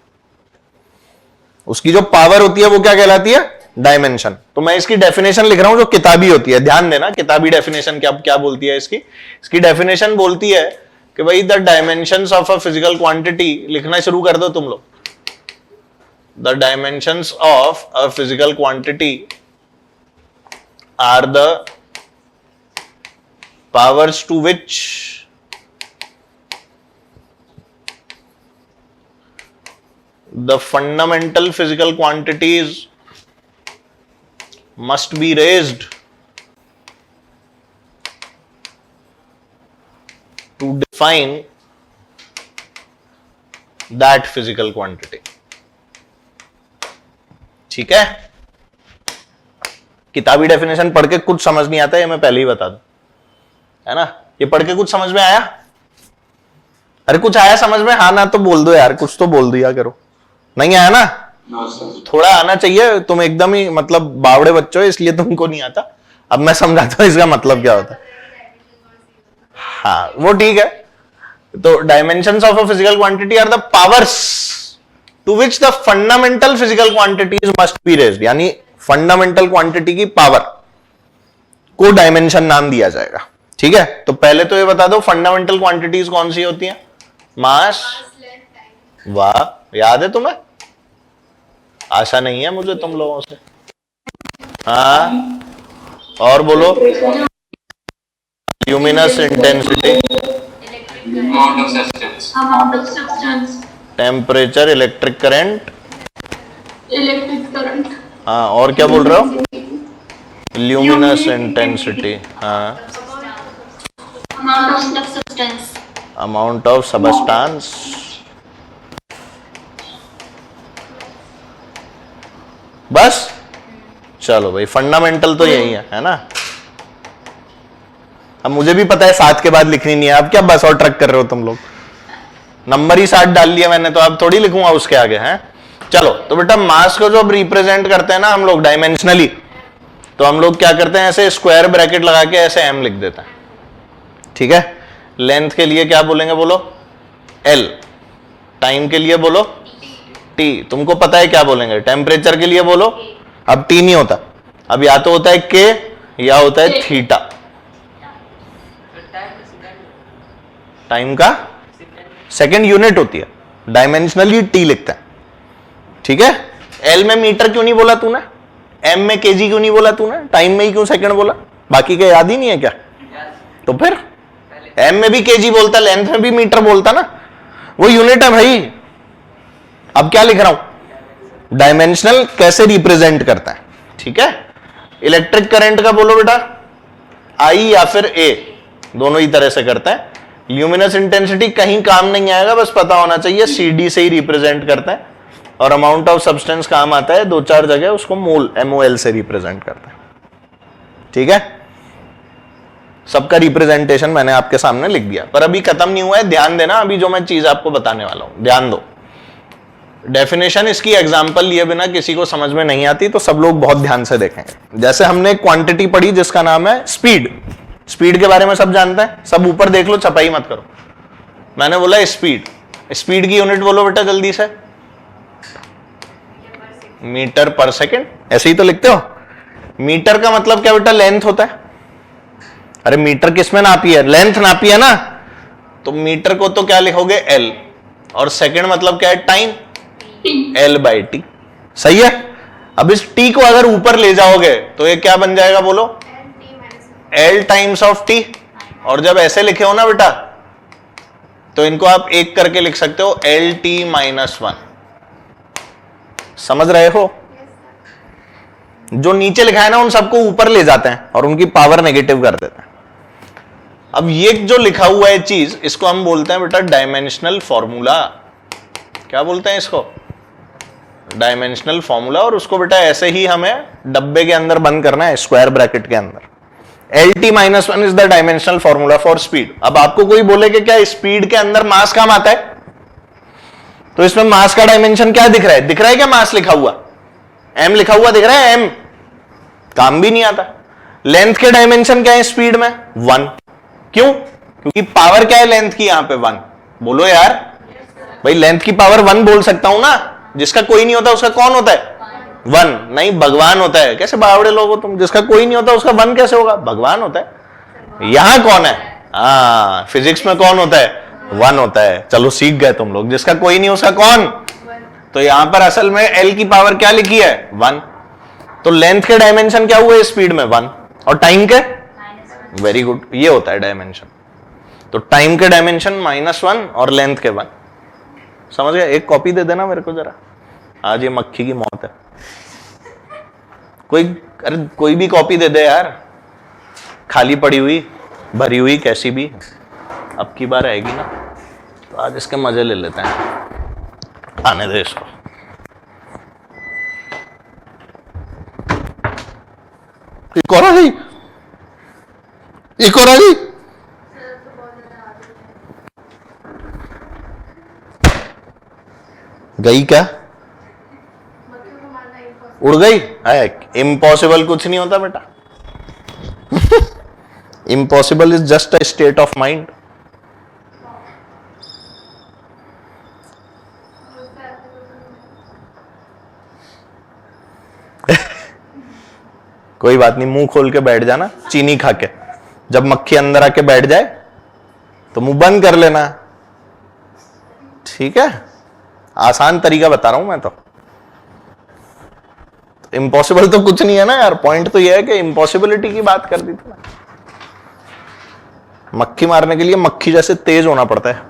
उसकी जो पावर होती है वो क्या कहलाती है? डायमेंशन। तो मैं इसकी डेफिनेशन लिख रहा हूं जो किताबी होती है, ध्यान देना। किताबी डेफिनेशन क्या क्या बोलती है इसकी डेफिनेशन बोलती है कि भाई the dimensions of a physical quantity, लिखना शुरू कर दो तुम लोग। The dimensions of a physical quantity are the powers to which the fundamental physical quantities must be raised to define that physical quantity. ठीक है, किताबी डेफिनेशन पढ़ के कुछ समझ नहीं आता, ये मैं पहले ही बता दूं, है ना। ये पढ़ के कुछ समझ में आया? अरे कुछ आया समझ में? हाँ ना तो बोल दो यार, कुछ तो बोल दिया करो। नहीं आया ना? थोड़ा आना चाहिए, तुम एकदम ही मतलब बावड़े बच्चे हो इसलिए तुमको नहीं आता। अब मैं समझाता हूं इसका मतलब क्या होता है। हाँ वो ठीक है। तो dimensions of a physical quantity are the powers to which the fundamental physical quantities must be raised, यानी फंडामेंटल क्वांटिटी की पावर को डायमेंशन नाम दिया जाएगा। ठीक है, तो पहले तो ये बता दो फंडामेंटल क्वांटिटीज कौन सी होती हैं? मास। वाह, याद है तुम्हें? आशा नहीं है मुझे तुम लोगों से। हाँ और बोलो। Luminous intensity,
amount of substance,
temperature, electric current.
electric current,
हाँ और क्या बोल रहे हो? ल्यूमिनस इंटेंसिटी, हाँ
amount of substance,
amount of substance. बस चलो भाई, फंडामेंटल तो यही है ना। अब मुझे भी पता है 7 के बाद लिखनी नहीं है, अब क्या बस और ट्रक कर रहे हो तुम लोग? नंबर ही 7 डाल लिया मैंने, तो अब थोड़ी लिखूंगा उसके आगे हैं। चलो तो बेटा मास को जो अब रिप्रेजेंट करते हैं ना हम लोग डायमेंशनली, तो हम लोग क्या करते हैं, ऐसे स्क्वायर ब्रैकेट लगा के ऐसे एम लिख देते हैं। ठीक है, लेंथ के लिए क्या बोलेंगे बोलो? एल। टाइम के लिए बोलो टी। तुमको पता है क्या बोलेंगे? टेम्परेचर के लिए बोलो, अब टी नहीं होता, अब या तो होता है के या होता है थीटा। टाइम का सेकंड यूनिट होती है, डायमेंशनली टी लिखते हैं। ठीक है, एल में मीटर क्यों नहीं बोला तूने? एम में केजी क्यों नहीं बोला तूने? टाइम में ही क्यों सेकंड बोला? बाकी का याद ही नहीं है क्या? तो फिर एम में भी केजी बोलता, लेंथ में भी मीटर बोलता ना, वो यूनिट है भाई। अब क्या लिख रहा हूं? डायमेंशनल कैसे रिप्रेजेंट करता है। ठीक है, इलेक्ट्रिक करंट का बोलो बेटा, आई या फिर ए, दोनों ही तरह से करता है। ल्यूमिनस इंटेंसिटी कहीं काम नहीं आएगा, बस पता होना चाहिए, सीडी से ही रिप्रेजेंट करता है। और अमाउंट ऑफ सब्सटेंस काम आता है 2-4 जगह, उसको मोल MOL से रिप्रेजेंट करता है। ठीक है, सबका रिप्रेजेंटेशन मैंने आपके सामने लिख दिया, पर अभी खत्म नहीं हुआ है, ध्यान देना। अभी जो मैं चीज आपको बताने वाला हूं ध्यान दो। डेफिनेशन इसकी एग्जांपल लिए बिना किसी को समझ में नहीं आती, तो सब लोग बहुत ध्यान से देखेंगे। जैसे हमने एक क्वांटिटी पढ़ी जिसका नाम है स्पीड। स्पीड के बारे में सब जानते हैं, सब ऊपर देख लो, छपाई मत करो। मैंने बोला स्पीड, स्पीड की यूनिट बोलो बेटा जल्दी से। मीटर पर सेकंड, ऐसे ही तो लिखते हो। मीटर का मतलब क्या बेटा? लेंथ होता है। अरे मीटर किसमें नापी है? लेंथ नापी है ना, तो मीटर को तो क्या लिखोगे? एल। और सेकंड मतलब क्या है? Time, L/T। सही है। अब इस T को अगर ऊपर ले जाओगे तो ये क्या बन जाएगा बोलो? L times of T। और जब ऐसे लिखे हो ना बेटा, तो इनको आप एक करके लिख सकते हो, LT-1। समझ रहे हो? जो नीचे लिखा है ना उन सबको ऊपर ले जाते हैं और उनकी पावर नेगेटिव कर देते हैं। अब ये जो लिखा हुआ है चीज, इसको हम बोलते हैं बेटा डायमेंशनल फॉर्मूला। क्या बोलते हैं इसको? Dimensional formula. और उसको बेटा ऐसे ही हमें डब्बे के अंदर बंद करना है, स्क्वायर ब्रैकेट के अंदर। LT-1 is the dimensional formula for speed. अब आपको कोई बोले कि क्या स्पीड के अंदर मास काम आता है, तो इसमें मास का डायमेंशन क्या दिख रहा है? दिख रहा है क्या मास लिखा हुआ? M लिखा हुआ दिख रहा है? M काम भी नहीं आता। लेंथ के डायमेंशन क्या है स्पीड में? 1। क्यों? क्योंकि पावर क्या है लेंथ की यहां पे? 1। बोलो यार भाई, लेंथ की पावर 1 बोल सकता हूं ना। जिसका कोई नहीं होता उसका कौन होता है? 1। नहीं, भगवान होता है। कैसे बावड़े लोग हो तुम? जिसका कोई नहीं होता उसका 1 कैसे होगा? भगवान होता है। यहां कौन है? फिजिक्स में कौन होता है? 1 होता है। चलो सीख गए तुम लोग। जिसका कोई नहीं उसका कौन? तो यहां पर असल में L की पावर क्या लिखी है? 1। तो लेंथ के डायमेंशन क्या हुए स्पीड में? 1। और टाइम के? वेरी गुड, ये होता है डायमेंशन। तो टाइम के डायमेंशन -1 और लेंथ के 1। समझ गया? एक कॉपी दे देना मेरे को जरा, आज ये मक्खी की मौत है। कोई भी कॉपी दे दे यार, खाली पड़ी हुई भरी हुई कैसी भी। अब की बार आएगी ना, तो आज इसके मजे ले लेते हैं। आने दे इसको। एक और आ गई, एक और आ गई। गई क्या? उड़ गई? इम्पॉसिबल कुछ नहीं होता बेटा। Impossible is just a state of mind. कोई बात नहीं, मुंह खोल के बैठ जाना चीनी खा के। जब मक्खी अंदर आके बैठ जाए तो मुंह बंद कर लेना, ठीक है? आसान तरीका बता रहा हूं मैं तो। इम्पॉसिबल तो कुछ नहीं है ना यार, पॉइंट तो यह है कि इम्पॉसिबिलिटी की बात कर दी थी ना। मक्खी मारने के लिए मक्खी जैसे तेज होना पड़ता है।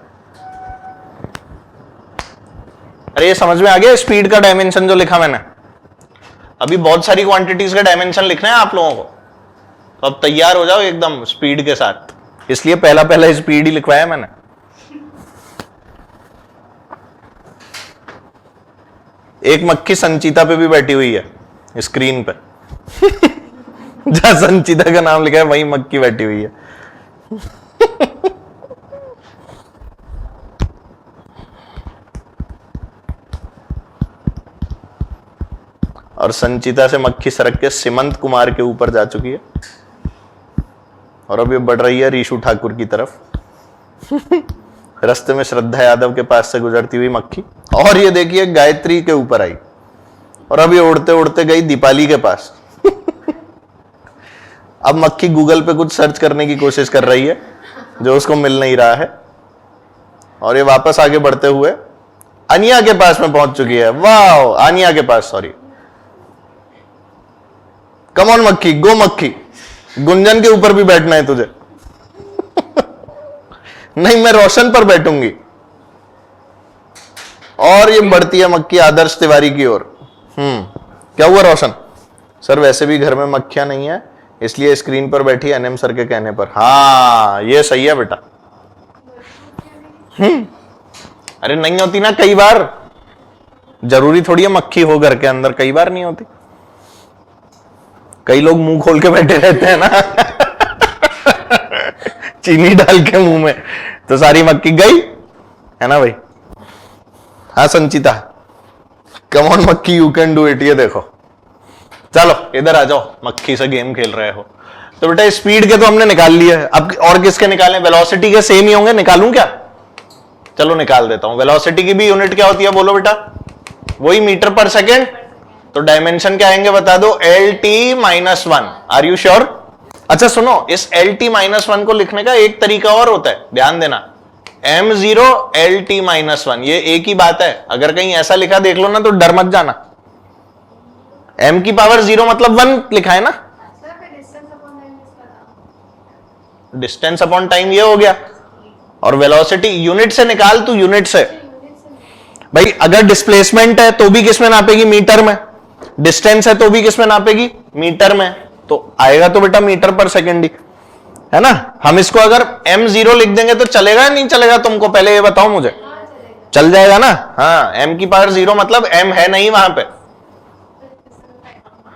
अरे ये समझ में आ गया स्पीड का डायमेंशन जो लिखा मैंने? अभी बहुत सारी क्वांटिटीज का डायमेंशन लिखना है आप लोगों को, तो अब तैयार हो जाओ एकदम स्पीड के साथ। इसलिए पहला पहला स्पीड ही लिखवाया मैंने। एक मक्खी संचिता पे भी बैठी हुई है स्क्रीन पे। जहां संचिता का नाम लिखा है वहीं मक्खी बैठी हुई है। और संचिता से मक्खी सरक के सीमंत कुमार के ऊपर जा चुकी है और अब ये बढ़ रही है रीशु ठाकुर की तरफ। रास्ते में श्रद्धा यादव के पास से गुजरती हुई मक्खी, और ये देखिए गायत्री के ऊपर आई, और अब ये उड़ते उड़ते गई दीपाली के पास। अब मक्खी गूगल पे कुछ सर्च करने की कोशिश कर रही है जो उसको मिल नहीं रहा है, और ये वापस आगे बढ़ते हुए अनिया के पास में पहुंच चुकी है। वाह, आनिया के पास, सॉरी। कम ऑन मक्खी, गो मक्खी, गुंजन के ऊपर भी बैठना है तुझे। नहीं, मैं रोशन पर बैठूंगी। और ये बढ़ती है मक्खी आदर्श तिवारी की ओर। क्या हुआ रोशन? सर वैसे भी घर में मक्खियां नहीं है, इसलिए स्क्रीन पर बैठी एनएम सर के कहने पर। हाँ ये सही है बेटा। अरे नहीं होती ना कई बार, जरूरी थोड़ी है मक्खी हो घर के अंदर, कई बार नहीं होती। कई लोग मुंह खोल के बैठे रहते हैं ना, चीनी डाल के मुंह में, तो सारी मक्खी गई है ना भाई। हाँ संचिता, कम ऑन मक्खी, यू कैन डू इट। ये देखो, चलो इधर आ जाओ, मक्खी से गेम खेल रहे हो। तो बेटा स्पीड के तो हमने निकाल लिए, अब और किसके निकालें? वेलोसिटी के सेम ही होंगे, निकालूं क्या? चलो निकाल देता हूं। वेलोसिटी की भी यूनिट क्या होती है बोलो बेटा? वही मीटर पर सेकेंड। तो डायमेंशन क्या आएंगे बता दो? LT-1। Are you sure? अच्छा सुनो, इस LT-1 को लिखने का एक तरीका और होता है, ध्यान देना। M0 LT-1, ये एक ही बात है। अगर कहीं ऐसा लिखा देख लो ना तो डर मत जाना। m की पावर 0 मतलब 1 लिखा है ना। डिस्टेंस अपॉन टाइम ये हो गया। और वेलोसिटी यूनिट से निकाल तू, यूनिट से। भाई अगर डिस्प्लेसमेंट है तो भी किस में नापेगी? मीटर में। डिस्टेंस है तो भी किस में नापेगी? मीटर में। तो आएगा तो बेटा मीटर पर सेकेंड ही, है ना। हम इसको अगर M0 लिख देंगे तो चलेगा या नहीं चलेगा? तुमको पहले ये बताओ मुझे। चल जाएगा ना? हाँ, m की पावर 0 मतलब m है नहीं वहां पे।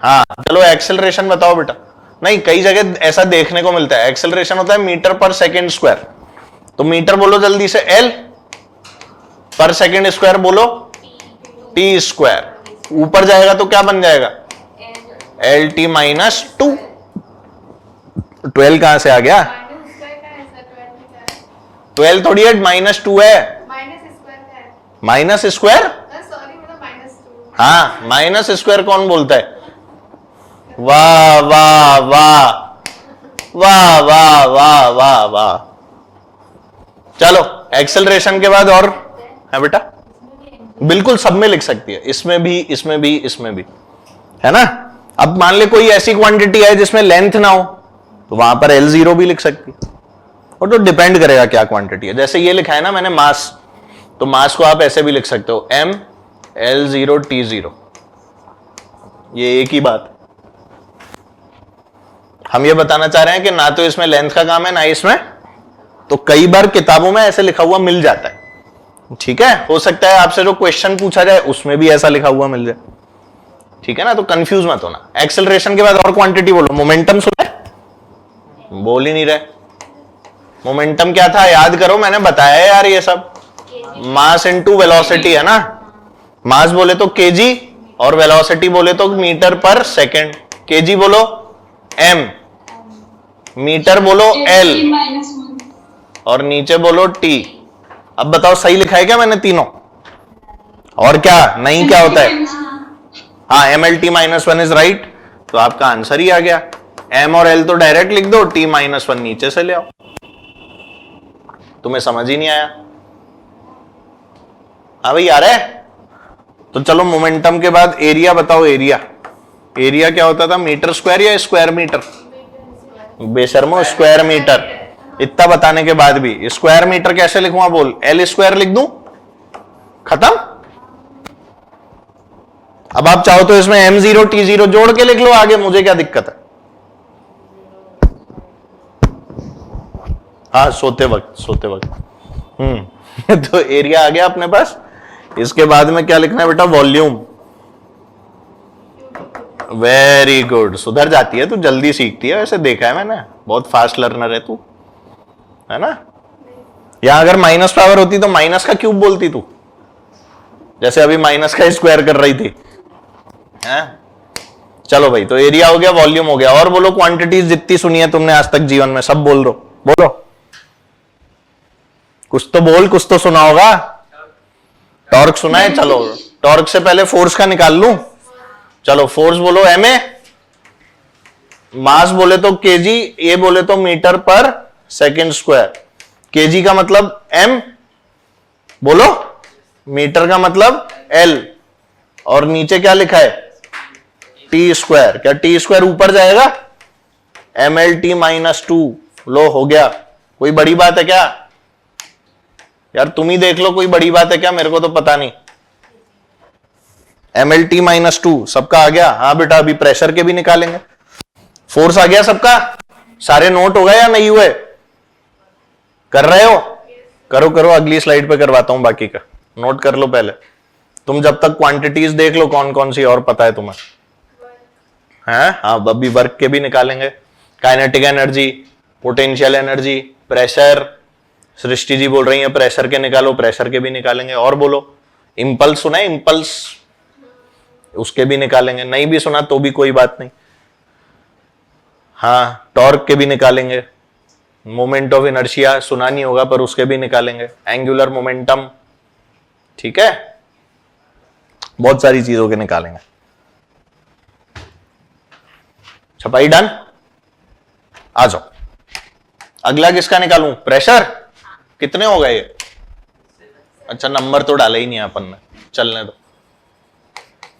हाँ चलो एक्सेलरेशन बताओ बेटा। नहीं, कई जगह ऐसा देखने को मिलता है, एक्सेलरेशन होता है मीटर पर सेकेंड स्क्वायर। तो मीटर बोलो जल्दी से L, पर सेकेंड स्क्वायर बोलो T स्क्वायर। ऊपर जाएगा तो क्या बन जाएगा? LT-2। 12 कहां से आ गया? 12 थोड़ी है, -2 है। Minus square? हाँ, माइनस स्क्वायर कौन बोलता है? वाह वाह वाह वाह वाह वाह वाह वाह। चलो एक्सेलरेशन के बाद और है बेटा? बिल्कुल सब में लिख सकती है, इसमें भी, इसमें भी, इसमें भी, है ना। अब मान ले कोई ऐसी क्वांटिटी है जिसमें लेंथ ना हो, तो वहां पर L0 भी लिख सकती है। और तो डिपेंड करेगा क्या क्वांटिटी है। जैसे ये लिखा है ना मैंने मास, तो मास को आप ऐसे भी लिख सकते हो, M L0 T0। ये एक ही बात। हम ये बताना चाह रहे हैं कि ना तो इसमें लेंथ का काम है ना इसमें, तो कई बार किताबों में ऐसे लिखा हुआ मिल जाता है। ठीक है, हो सकता है आपसे जो क्वेश्चन पूछा जाए उसमें भी ऐसा लिखा हुआ मिल जाए। ठीक है ना, तो कंफ्यूज मत होना। एक्सेलरेशन के बाद और क्वांटिटी बोलो। मोमेंटम सुना है? बोल ही नहीं रहे। मोमेंटम क्या था याद करो, मैंने बताया यार ये सब। मास इनटू वेलोसिटी है ना। मास बोले तो केजी और वेलोसिटी बोले तो मीटर पर सेकंड। केजी बोलो एम, मीटर बोलो एल, और नीचे बोलो टी। अब बताओ सही लिखा है क्या मैंने तीनों? और क्या नहीं, क्या होता है? हाँ, M L T minus one is right. तो आपका आंसर ही आ गया। एम और एल तो डायरेक्ट लिख दो, टी माइनस वन नीचे से ले आओ। तुम्हें समझ ही नहीं आया? हाँ भाई आ रहा है? तो चलो मोमेंटम के बाद एरिया बताओ। एरिया, एरिया क्या होता था? मीटर स्क्वायर या स्क्वायर मीटर? बेशर्मो स्क्वायर मीटर। इतना बताने के बाद भी स्क्वायर मीटर कैसे लिखूंगा बोल? एल स्क्वायर लिख दूं, खत्म। अब आप चाहो तो इसमें m0 t0 जोड़ के लिख लो आगे, मुझे क्या दिक्कत है? हाँ, सोते वक्त तो एरिया आ गया अपने पास। इसके बाद में क्या लिखना है बेटा? वॉल्यूम। वेरी गुड, सुधर जाती है तू, जल्दी सीखती है। वैसे देखा है मैंने, बहुत फास्ट लर्नर है तू, है ना। यहां अगर माइनस पावर होती तो माइनस का क्यूब बोलती तू, जैसे अभी माइनस का स्क्वायर कर रही थी, है? चलो भाई, तो एरिया हो गया, वॉल्यूम हो गया। और बोलो क्वांटिटीज जितनी सुनी है तुमने आज तक जीवन में, सब बोल दो। बोलो, कुछ तो बोल, कुछ तो सुना होगा। टॉर्क सुना है? चलो टॉर्क से पहले फोर्स का निकाल लूं। चलो फोर्स बोलो एम ए, मास बोले तो केजी, ये बोले तो मीटर पर सेकंड स्क्वायर। केजी का मतलब एम बोलो, मीटर का मतलब एल, और नीचे क्या लिखा है? T square. क्या टी स्क्वायर ऊपर जाएगा? M L T minus two. लो हो गया। कोई बड़ी बात है क्या यार? तुम ही देख लो, कोई बड़ी बात है क्या? मेरे को तो पता नहीं। M L T minus two सबका आ गया? हाँ बेटा, अभी प्रेशर के भी निकालेंगे। फोर्स आ गया सबका? सारे नोट हो गए या नहीं हुए? कर रहे हो? करो करो, अगली स्लाइड पे करवाता हूं बाकी का। नोट कर लो पहले तुम, जब तक क्वांटिटीज देख लो कौन कौन सी और पता है तुम्हें, हैं? हाँ, अभी वर्क के भी निकालेंगे। Kinetic energy, potential energy, pressure. Srishti ji बोल रही है प्रेशर के निकालो, प्रेशर के भी निकालेंगे। और बोलो, इंपल्स सुना है? इंपल्स, उसके भी निकालेंगे। नहीं भी सुना तो भी कोई बात नहीं। हाँ, टॉर्क के भी निकालेंगे। मोमेंट ऑफ इनर्शिया सुना नहीं होगा पर उसके भी निकालेंगे। एंगुलर मोमेंटम, ठीक है, बहुत सारी चीजों के निकालेंगे। छपाई डन? आ जाओ। अगला किसका निकालूं? प्रेशर। कितने हो गए ये? अच्छा, नंबर तो डाला ही नहीं अपन ने, चलने दो।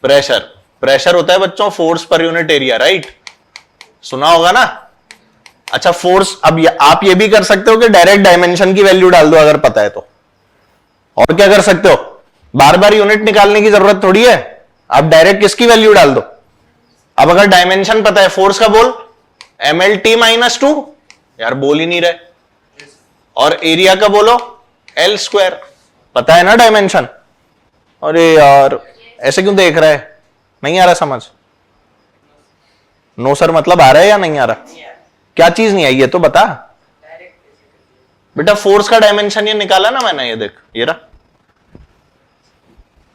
प्रेशर, प्रेशर होता है बच्चों force per unit area, right? सुना होगा ना। अच्छा, फोर्स, अब आप ये भी कर सकते हो कि डायरेक्ट डायमेंशन की वैल्यू डाल दो अगर पता है तो। और क्या कर सकते हो? बार बार यूनिट निकालने की जरूरत थोड़ी है, आप डायरेक्ट किसकी वैल्यू डाल दो। अब अगर डायमेंशन पता है फोर्स का, बोल M L T minus two. यार बोल ही नहीं रहे। और एरिया का बोलो एल स्क्वायर। पता है ना डायमेंशन? अरे यार ऐसे क्यों देख रहा है? नहीं आ रहा समझ? नो सर मतलब आ रहा है या नहीं आ रहा? क्या चीज नहीं आई है तो बता बेटा। फोर्स का डायमेंशन ये निकाला ना मैंने, ये देख, ये रहा।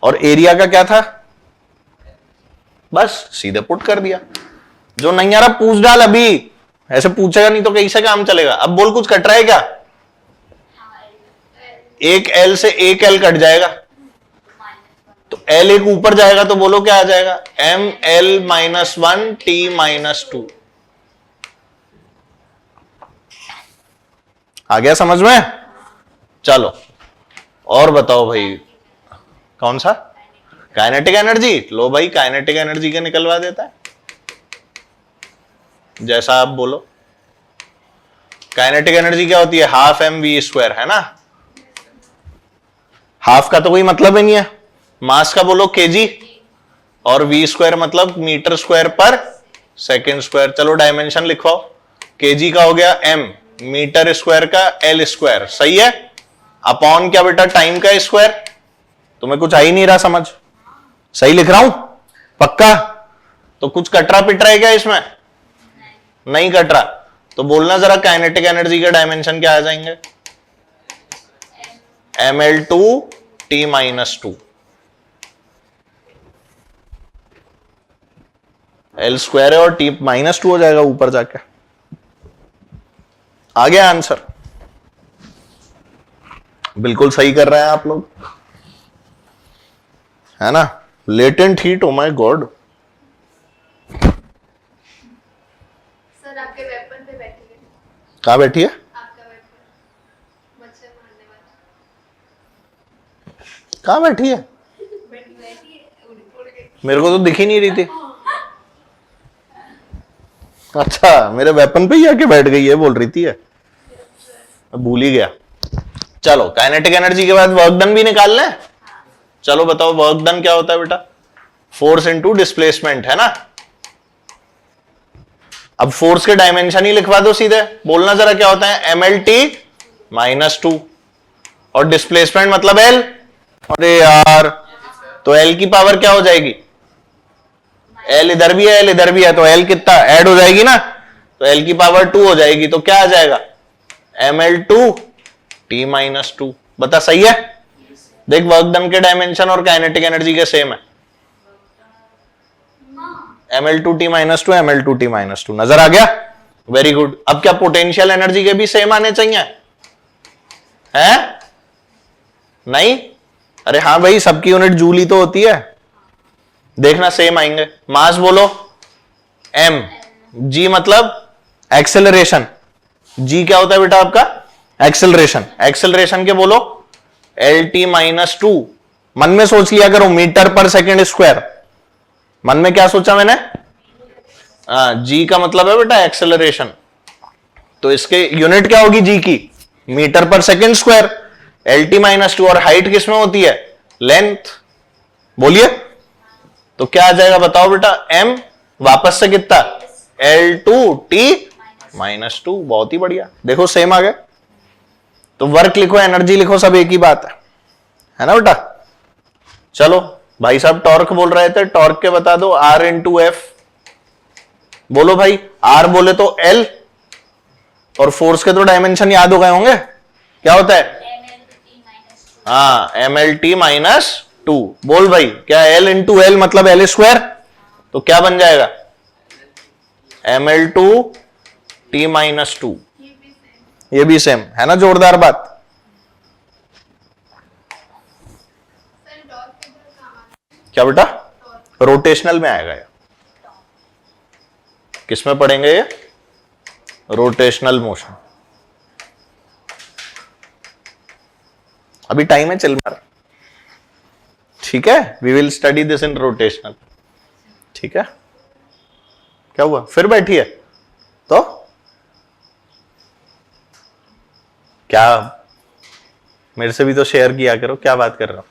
और एरिया का क्या था? बस सीधे पुट कर दिया। जो नहीं आ रहा पूछ डाल अभी, ऐसे पूछेगा नहीं तो कैसे काम चलेगा। अब बोल, कुछ कट रहा है क्या? एक एल से एक एल कट जाएगा, तो एल एक ऊपर जाएगा तो बोलो क्या आ जाएगा? M L minus one T minus two. आ गया समझ में? चलो और बताओ भाई, कौन सा? Kinetic energy. लो भाई, काइनेटिक एनर्जी के निकलवा देता है, जैसा आप बोलो। काइनेटिक एनर्जी क्या होती है? हाफ एम वी स्क्वायर, है ना। हाफ का तो कोई मतलब ही नहीं है। मास का बोलो केजी, और वी स्क्वायर मतलब मीटर स्क्वायर पर सेकंड स्क्वायर। चलो डायमेंशन लिखो। केजी का हो गया एम, मीटर स्क्वायर का एल स्क्वायर, सही है। अपॉन क्या बेटा, टाइम का स्क्वायर। तुम्हें कुछ आ ही नहीं रहा समझ, सही लिख रहा हूं पक्का? तो कुछ कटरा पिट रहा है क्या इसमें? नहीं कट रहा। तो बोलना जरा काइनेटिक एनर्जी के डायमेंशन क्या आ जाएंगे? ml2t-2 L स्क्वायर है और t-2 हो जाएगा ऊपर जाके। आ गया आंसर? बिल्कुल सही कर रहे हैं आप लोग, है ना? Latent heat, oh my God.
Sir आपके वेपन पे बैठी है।
कहां बैठी है?
आपका वेपन मच्छर मारने वाला
कहां बैठी है?
बैठी है उड़ के।
मेरे को तो दिख ही नहीं रही थी। अच्छा, मेरे वेपन पे ही आके बैठ गई है, बोल रही थी है। भूल ही गया। चलो, काइनेटिक एनर्जी के बाद वर्क डन भी निकाल लें। चलो बताओ वर्क डन क्या होता है बेटा? फोर्स इनटू डिस्प्लेसमेंट, है ना? अब फोर्स के डायमेंशन ही लिखवा दो सीधे। बोलना जरा क्या होता है? mlt-2 और डिस्प्लेसमेंट मतलब L। अरे यार, तो L की पावर क्या हो जाएगी? L इधर भी है, L इधर भी है, तो L कितना ऐड हो जाएगी ना, तो L की पावर 2 हो जाएगी। तो क्या आ जाएगा? ml2t-2। बता सही है? देख, वर्क डन के डायमेंशन और काइनेटिक एनर्जी के सेम है। ml2t-2 ml2t-2 नजर आ गया? Very good. अब क्या पोटेंशियल एनर्जी के भी सेम आने चाहिए? हैं? नहीं? अरे हाँ भाई, सबकी यूनिट जूल ही तो होती है। देखना सेम आएंगे। मास बोलो m, g मतलब एक्सेलरेशन। g क्या होता है बेटा आपका? एक्सेलरेशन। एक्सेलरेशन के बोलो LT-2। मन में सोच लिया करो, मीटर पर सेकेंड स्क्वायर। मन में क्या सोचा मैंने? g का मतलब है बेटा एक्सेलरेशन, तो इसके यूनिट क्या होगी g की? Metre per second square. LT-2 और हाइट किसमें होती है? लेंथ। बोलिए, तो क्या आ जाएगा बताओ बेटा? m वापस से कितना? L2t-2। बहुत ही बढ़िया, देखो सेम आ गया। तो वर्क लिखो, एनर्जी लिखो, सब एक ही बात है ना बेटा? चलो भाई साहब, टॉर्क बोल रहे थे, टॉर्क के बता दो। R into F. बोलो भाई, R बोले तो L, और फोर्स के तो डायमेंशन याद हो गए होंगे। क्या होता है? हाँ, mlt-2। बोल भाई, क्या L इंटू L मतलब L स्क्वायर? तो क्या बन जाएगा? ml2t-2। ये भी सेम है ना? जोरदार बात।
सर डॉग के इधर काम आता
क्या बेटा? रोटेशनल में आएगा ये। किस में पढ़ेंगे ये? Rotational motion. अभी टाइम है, चल मार। ठीक है, we will study this in rotational. ठीक है, क्या हुआ? फिर बैठी है तो क्या? मेरे से भी तो शेयर किया करो, क्या बात कर रहा हो?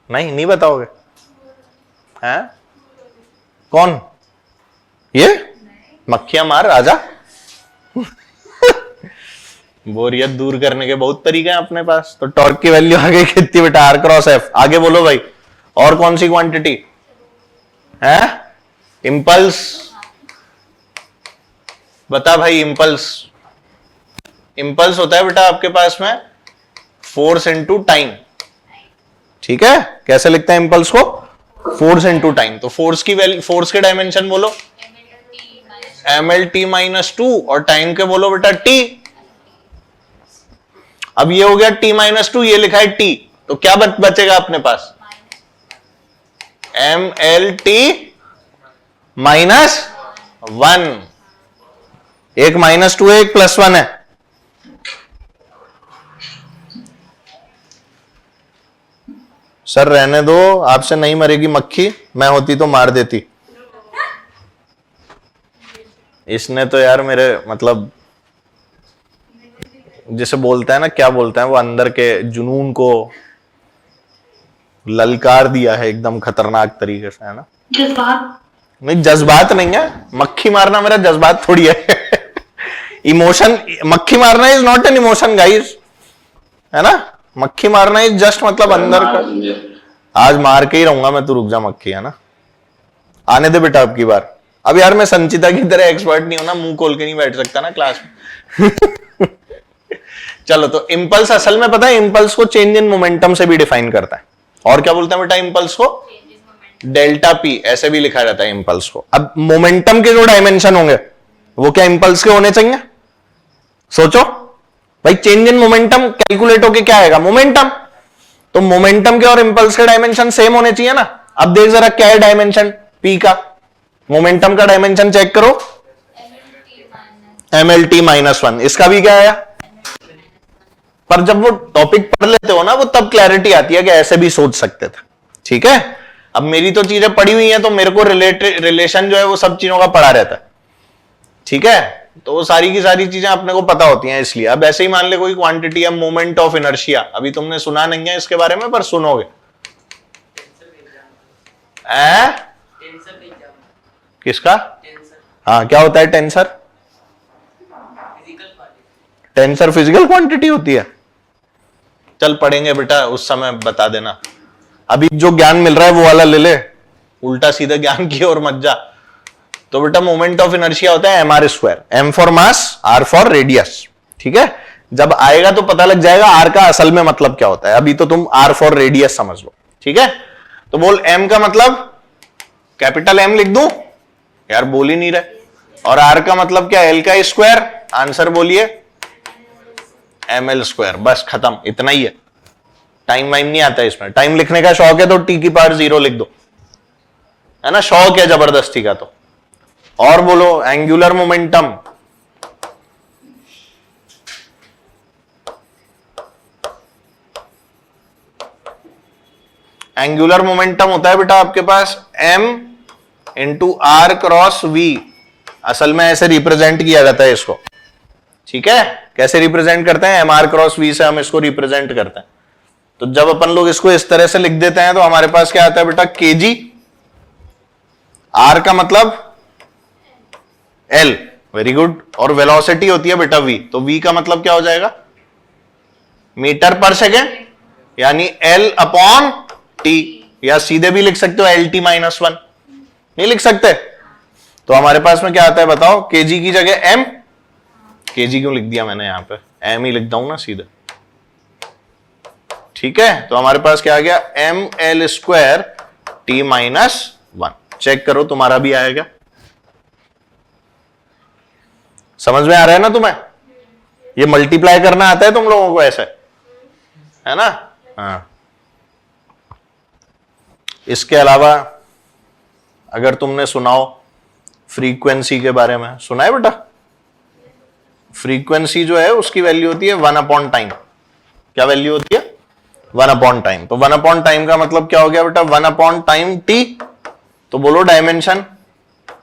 नहीं बताओगे? हैं? कौन? ये मक्खियां मार आजा। बोरियत दूर करने के बहुत तरीके हैं अपने पास। तो टॉर्क की वैल्यू आ गई कितनी बेटा? R cross F। आगे बोलो भाई, और कौन सी क्वांटिटी है? इंपल्स। बता भाई, इंपल्स। इंपल्स होता है बेटा आपके पास में फोर्स इनटू टाइम। ठीक है, कैसे लिखते हैं इंपल्स को? Force into time. तो फोर्स की वैल्यू, फोर्स के डायमेंशन बोलो mlt-2, और टाइम के बोलो बेटा t। अब ये हो गया t-2, ये लिखा है t, तो क्या बचेगा अपने पास? mlt-1। एक -2 है, एक +1 है। सर रहने दो, आपसे नहीं मरेगी मक्खी, मैं होती तो मार देती। इसने तो यार मेरे मतलब, जिसे बोलता है ना, क्या बोलता है वो, अंदर के जुनून को ललकार दिया है एकदम खतरनाक तरीके से, है ना?
जज्बात।
नहीं, जज्बात नहीं है। मक्खी मारना मेरा जज्बात थोड़ी है। इमोशन। मक्खी मारना is not an emotion guys, है ना? मक्खी मारना इज जस्ट मतलब अंदर का। आज मार के ही रहूंगा मैं, तू रुक जा मक्खी, है ना। आने दे बेटा अब की बार। अब यार मैं संचिता की तरह एक्सपर्ट नहीं हूं ना, मुंह खोल के नहीं बैठ सकता ना क्लास में। चलो, तो इंपल्स असल में पता है इंपल्स को चेंज इन मोमेंटम से भी डिफाइन करता है। और क्या बोलते हैं बेटा इंपल्स को? डेल्टा पी, ऐसे भी लिखा जाता है इंपल्स को। अब मोमेंटम के जो डायमेंशन होंगे वो क्या इंपल्स के होने चाहिए? सोचो भाई, चेंज इन मोमेंटम कैलकुलेट होके क्या आएगा? मोमेंटम। तो मोमेंटम के और इंपल्स के डायमेंशन सेम होने चाहिए ना। अब देख जरा क्या है डायमेंशन पी का, मोमेंटम का डायमेंशन चेक करो, mlt -1। इसका भी क्या आया? पर जब वो टॉपिक पढ़ लेते हो ना, वो तब क्लैरिटी आती है कि ऐसे भी सोच सकते थे। ठीक है, अब मेरी तो चीजें पढ़ी हुई हैं, तो मेरे को रिलेशन जो है वो सब चीजों का पढ़ा रहता है। ठीक है, तो वो सारी की सारी चीजें अपने को पता होती हैं इसलिए। अब ऐसे ही मान ले कोई क्वांटिटी है मोमेंट ऑफ इनर्शिया, अभी तुमने सुना नहीं है इसके बारे में पर सुनोगे। किसका? हाँ, क्या होता है टेंसर? टेंसर फिजिकल क्वांटिटी होती है। चल पढ़ेंगे बेटा, उस समय बता देना। अभी जो ज्ञान मिल रहा है वो वाला ले ले, उल्टा सीधा ज्ञान की ओर मत जा। तो बेटा मोमेंट ऑफ इनर्शिया होता है mr², m for mass, r for radius. ठीक है, जब आएगा तो पता लग जाएगा r का असल में मतलब क्या होता है। अभी तो तुम r फॉर रेडियस समझ लो। ठीक है, तो बोल m का मतलब कैपिटल M लिख दूं? यार बोल ही नहीं रहे। और r का मतलब क्या? l का स्क्वायर। आंसर बोलिए ml²। बस खत्म, इतना ही है। टाइम वाइम नहीं आता इसमें। टाइम लिखने का शौक है तो t⁻0 लिख दो, है ना। शौक है जबरदस्ती का तो। और बोलो एंगुलर मोमेंटम। एंगुलर मोमेंटम होता है बेटा आपके पास m into r cross v। असल में ऐसे रिप्रेजेंट किया जाता है इसको। ठीक है, कैसे रिप्रेजेंट करते हैं? mr क्रॉस v से हम इसको रिप्रेजेंट करते हैं। तो जब अपन लोग इसको इस तरह से लिख देते हैं तो हमारे पास क्या आता है बेटा? kg। r का मतलब l, वेरी गुड। और वेलोसिटी होती है बेटा v, तो v का मतलब क्या हो जाएगा? मीटर पर सेकेंड, यानी l अपॉन t। या सीधे भी लिख सकते हो lt -1, नहीं लिख सकते? तो हमारे पास में क्या आता है बताओ? kg की जगह m। kg क्यों लिख दिया मैंने यहां पे? m ही लिख दूं ना सीधे। ठीक है, तो हमारे पास क्या आ गया? ml² t -1। चेक करो तुम्हारा भी आएगा। समझ में आ रहा है ना तुम्हें? ये मल्टीप्लाई करना आता है तुम लोगों को ऐसे, है ना? हाँ। इसके अलावा अगर तुमने सुनाओ फ्रीक्वेंसी के बारे में, सुना है बेटा? फ्रीक्वेंसी जो है उसकी वैल्यू होती है 1/टाइम। क्या वैल्यू होती है? 1/टाइम। तो 1/टाइम का मतलब क्या हो गया बेटा? 1/टाइम t। तो बोलो डायमेंशन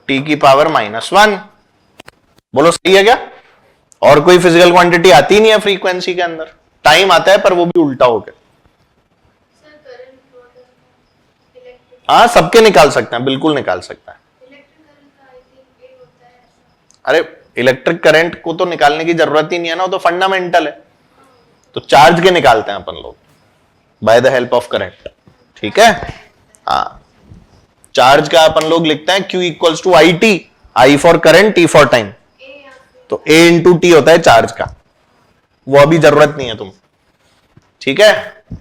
t⁻⁻1। बोलो सही है क्या? और कोई फिजिकल क्वांटिटी आती नहीं है फ्रीक्वेंसी के अंदर। टाइम आता है पर वो भी उल्टा हो गया। हाँ, सबके निकाल सकते हैं, बिल्कुल निकाल सकते हैं। अरे इलेक्ट्रिक करंट को तो निकालने की जरूरत ही नहीं है ना, वो तो फंडामेंटल है। तो चार्ज के निकालते हैं अपन लोग by the help of current. ठीक है, हाँ। चार्ज का अपन लोग लिखते हैं Q = IT, I for current, T for time. तो A × T होता है चार्ज का। वो अभी जरूरत नहीं है तुम। ठीक है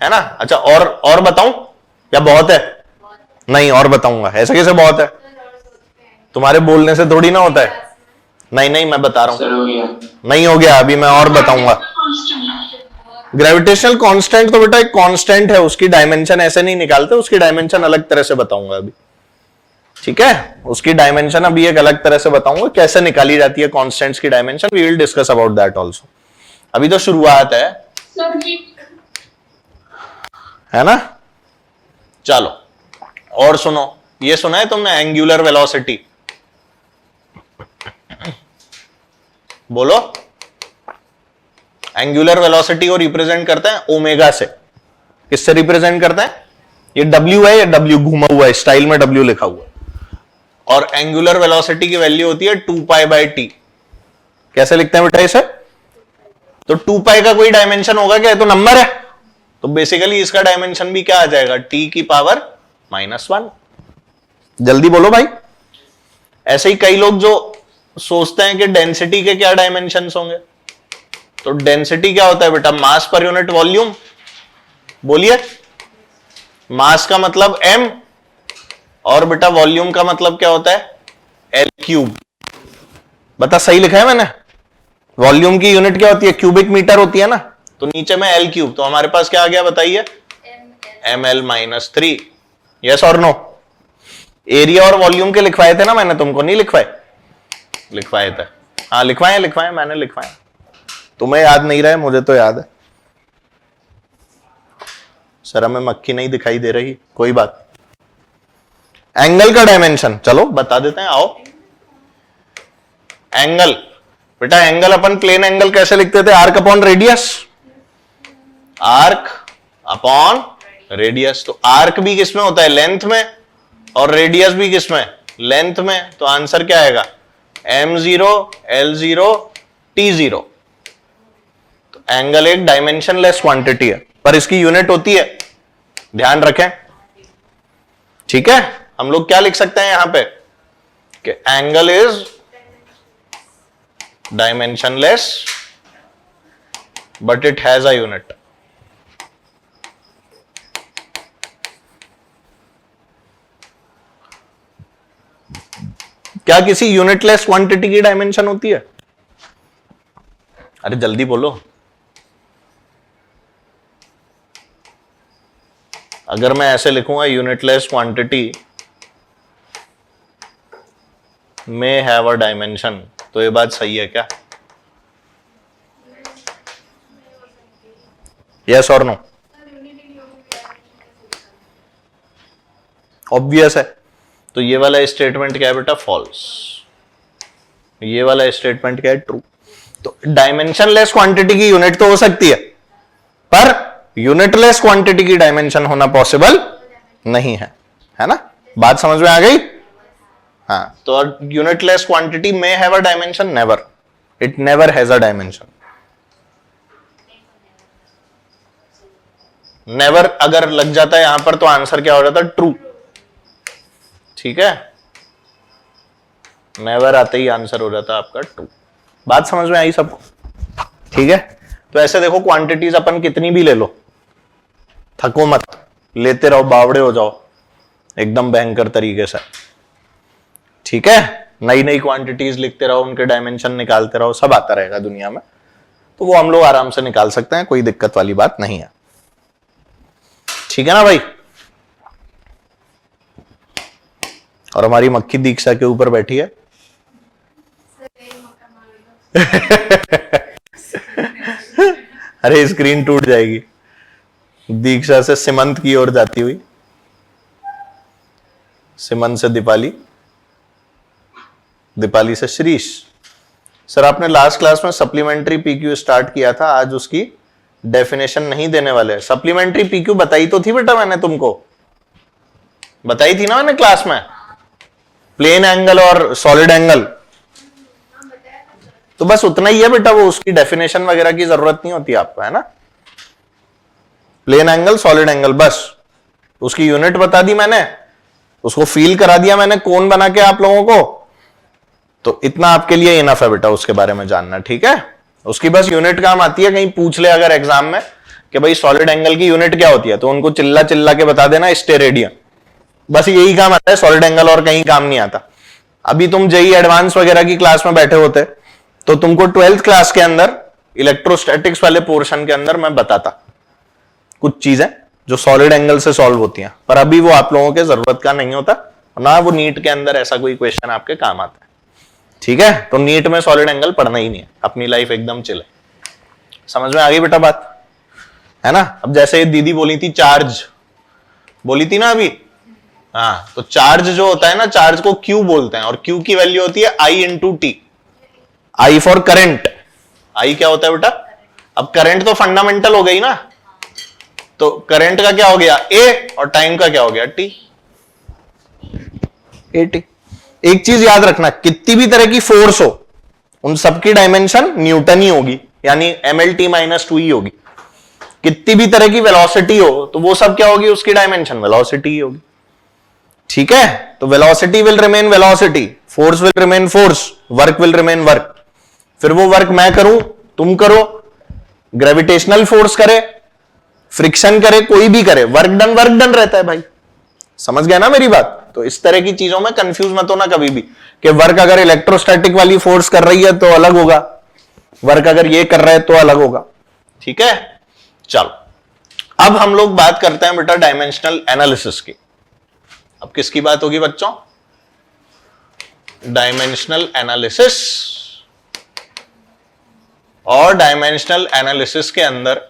ना? अच्छा, और बताऊं या बहुत है? नहीं, और बताऊंगा। ऐसा कैसे बहुत है? तुम्हारे बोलने से थोड़ी ना होता है। नहीं, मैं बता रहा हूं। नहीं हो गया, अभी मैं और बताऊंगा। ग्रेविटेशनल कांस्टेंट तो बेटा एक कांस्टेंट है, उसकी डायमेंशन ऐसे नहीं निकालते, उसकी डायमेंशन अलग तरह से बताऊंगा अभी। ठीक है, उसकी डायमेंशन अभी एक अलग तरह से बताऊंगा, कैसे निकाली जाती है कांस्टेंट्स की dimension. We will discuss about that also. अभी तो शुरुआत है ना? चलो और सुनो, ये सुना है तुमने एंगुलर वेलोसिटी? बोलो। एंगुलर वेलोसिटी को रिप्रेजेंट करते हैं ओमेगा से। किससे रिप्रेजेंट करते हैं? ये W है, ये W घूमा हुआ है, स्टाइल में W लिखा हुआ है। और एंगुलर वेलोसिटी की वैल्यू होती है 2π/t। कैसे लिखते हैं बेटा इसे? तो 2π का कोई डायमेंशन होगा क्या? ये तो नंबर है। तो बेसिकली इसका डायमेंशन भी क्या आ जाएगा, t की पावर -1। जल्दी बोलो भाई। ऐसे ही कई लोग जो सोचते हैं कि डेंसिटी के क्या डायमेंशंस होंगे, तो डेंसिटी क्या होता है बेटा, मास पर यूनिट वॉल्यूम। बोलिए, मास का मतलब m और बेटा वॉल्यूम का मतलब क्या होता है, L3। बता सही लिखा है मैंने? वॉल्यूम की यूनिट क्या होती है, क्यूबिक मीटर होती है ना, तो नीचे में L3, तो हमारे पास क्या आ गया बताइए, ml-3। यस और नो? एरिया और वॉल्यूम के लिखवाए थे ना मैंने, तुमको नहीं लिखवाए? लिखवाए थे, हाँ लिखवाए मैंने लिखवाए। तुम्हें याद नहीं रहा है, मुझे तो याद है। सर हमें मक्खी नहीं दिखाई दे रही, कोई बात। एंगल का डायमेंशन चलो बता देते हैं, आओ। एंगल बेटा, एंगल अपन प्लेन एंगल कैसे लिखते थे, arc upon radius. Arc upon radius, तो आर्क भी किसमें होता है, लेंथ में, और रेडियस भी किसमें, लेंथ में। तो आंसर क्या आएगा, m0 l0 t0। तो एंगल एक डायमेंशनलेस क्वांटिटी है, पर इसकी यूनिट होती है, ध्यान रखें। ठीक है, हम लोग क्या लिख सकते हैं यहां पे कि angle is dimensionless but it has a unit. क्या किसी यूनिटलेस क्वांटिटी की डायमेंशन होती है? अरे जल्दी बोलो। अगर मैं ऐसे लिखूंगा, यूनिटलेस क्वांटिटी में हैव अ डायमेंशन, तो ये बात सही है क्या? यस और नो? ऑब्वियस है। तो ये वाला स्टेटमेंट क्या है बेटा, फॉल्स। ये वाला स्टेटमेंट क्या है, ट्रू। तो डायमेंशनलेस क्वांटिटी की यूनिट तो हो सकती है, पर यूनिटलेस क्वांटिटी की डायमेंशन होना पॉसिबल नहीं है, है ना? बात समझ में आ गई? हाँ, तो यूनिटलेस क्वांटिटी में have a dimension, never, it never has a dimension. Never अगर लग जाता है यहां पर तो आंसर क्या हो जाता है, ट्रू। ठीक है, नेवर आते ही आंसर हो जाता है आपका ट्रू। बात समझ में आई सबको? ठीक है, तो ऐसे देखो क्वांटिटीज अपन कितनी भी ले लो, थको मत, लेते रहो, बावड़े हो जाओ एकदम भयंकर तरीके से। ठीक है, नई नई क्वांटिटीज लिखते रहो, उनके डायमेंशन निकालते रहो, सब आता रहेगा दुनिया में, तो वो हम लोग आराम से निकाल सकते हैं, कोई दिक्कत वाली बात नहीं है। ठीक है ना भाई? और हमारी मक्खी दीक्षा के ऊपर बैठी है। अरे स्क्रीन टूट जाएगी। दीक्षा से सीमंत की ओर जाती हुई, सीमंत से दीपाली, दीपाली से श्रीश। सर आपने लास्ट क्लास में सप्लीमेंट्री पीक्यू स्टार्ट किया था, आज उसकी डेफिनेशन नहीं देने वाले। सप्लीमेंट्री पीक्यू बताई तो थी बेटा मैंने तुमको, बताई थी ना मैंने क्लास में, प्लेन एंगल और सॉलिड एंगल। तो बस उतना ही है बेटा, वो उसकी डेफिनेशन वगैरह की जरूरत नहीं होती आपको, है ना? प्लेन एंगल सॉलिड एंगल, बस उसकी यूनिट बता दी मैंने, उसको फील करा दिया मैंने कोन बना के आप लोगों को, तो इतना आपके लिए इनफ है बेटा उसके बारे में जानना। ठीक है, उसकी बस यूनिट काम आती है, कहीं पूछ ले अगर एग्जाम में कि भाई सॉलिड एंगल की यूनिट क्या होती है, तो उनको चिल्ला चिल्ला के बता देना स्टेरेडियन। बस यही काम आता है सॉलिड एंगल, और कहीं काम नहीं आता। अभी तुम जेई एडवांस वगैरह की क्लास में बैठे होते तो तुमको 12th क्लास के अंदर इलेक्ट्रोस्टैटिक्स वाले पोर्शन के अंदर मैं बताता कुछ चीजें जो सॉलिड एंगल से सॉल्व होती हैं, पर अभी वो आप लोगों के जरूरत का नहीं होता, ना वो नीट के अंदर ऐसा कोई क्वेश्चन आपके काम आता है। ठीक है, तो नीट में सॉलिड एंगल पढ़ना ही नहीं है, अपनी लाइफ एकदम चिल है। समझ में आ गई बेटा बात, है ना? अब जैसे ये दीदी बोली थी चार्ज, बोली थी ना अभी, हाँ, तो चार्ज जो होता है ना, चार्ज को क्यू बोलते हैं, और क्यू की वैल्यू होती है I into T. I for current, I क्या होता है बेटा? अब करंट तो फंडामेंटल हो गई ना, तो करंट का क्या हो गया ए, और टाइम का क्या हो गया टी, ए टी। एक चीज याद रखना, कितनी भी तरह की फोर्स हो, उन सबकी डायमेंशन न्यूटन ही होगी, यानी mlt-2 ही होगी। कितनी भी तरह की वेलोसिटी हो तो वो सब क्या होगी, उसकी डायमेंशन वेलोसिटी ही होगी। ठीक है, तो velocity will remain velocity, force will remain force, work will remain work. फिर वो वर्क मैं करूं, तुम करो, ग्रेविटेशनल फोर्स करे, फ्रिक्शन करे, कोई भी करे, वर्क डन रहता है भाई। समझ गया ना मेरी बात? तो इस तरह की चीजों में कंफ्यूज मत होना कभी भी कि वर्क अगर इलेक्ट्रोस्टैटिक वाली फोर्स कर रही है तो अलग होगा, वर्क अगर ये कर रहा है तो अलग होगा। ठीक है, चलो अब हम लोग बात करते हैं बेटा डायमेंशनल एनालिसिस की। अब किसकी बात होगी बच्चों? Dimensional analysis. और डायमेंशनल एनालिसिस के अंदर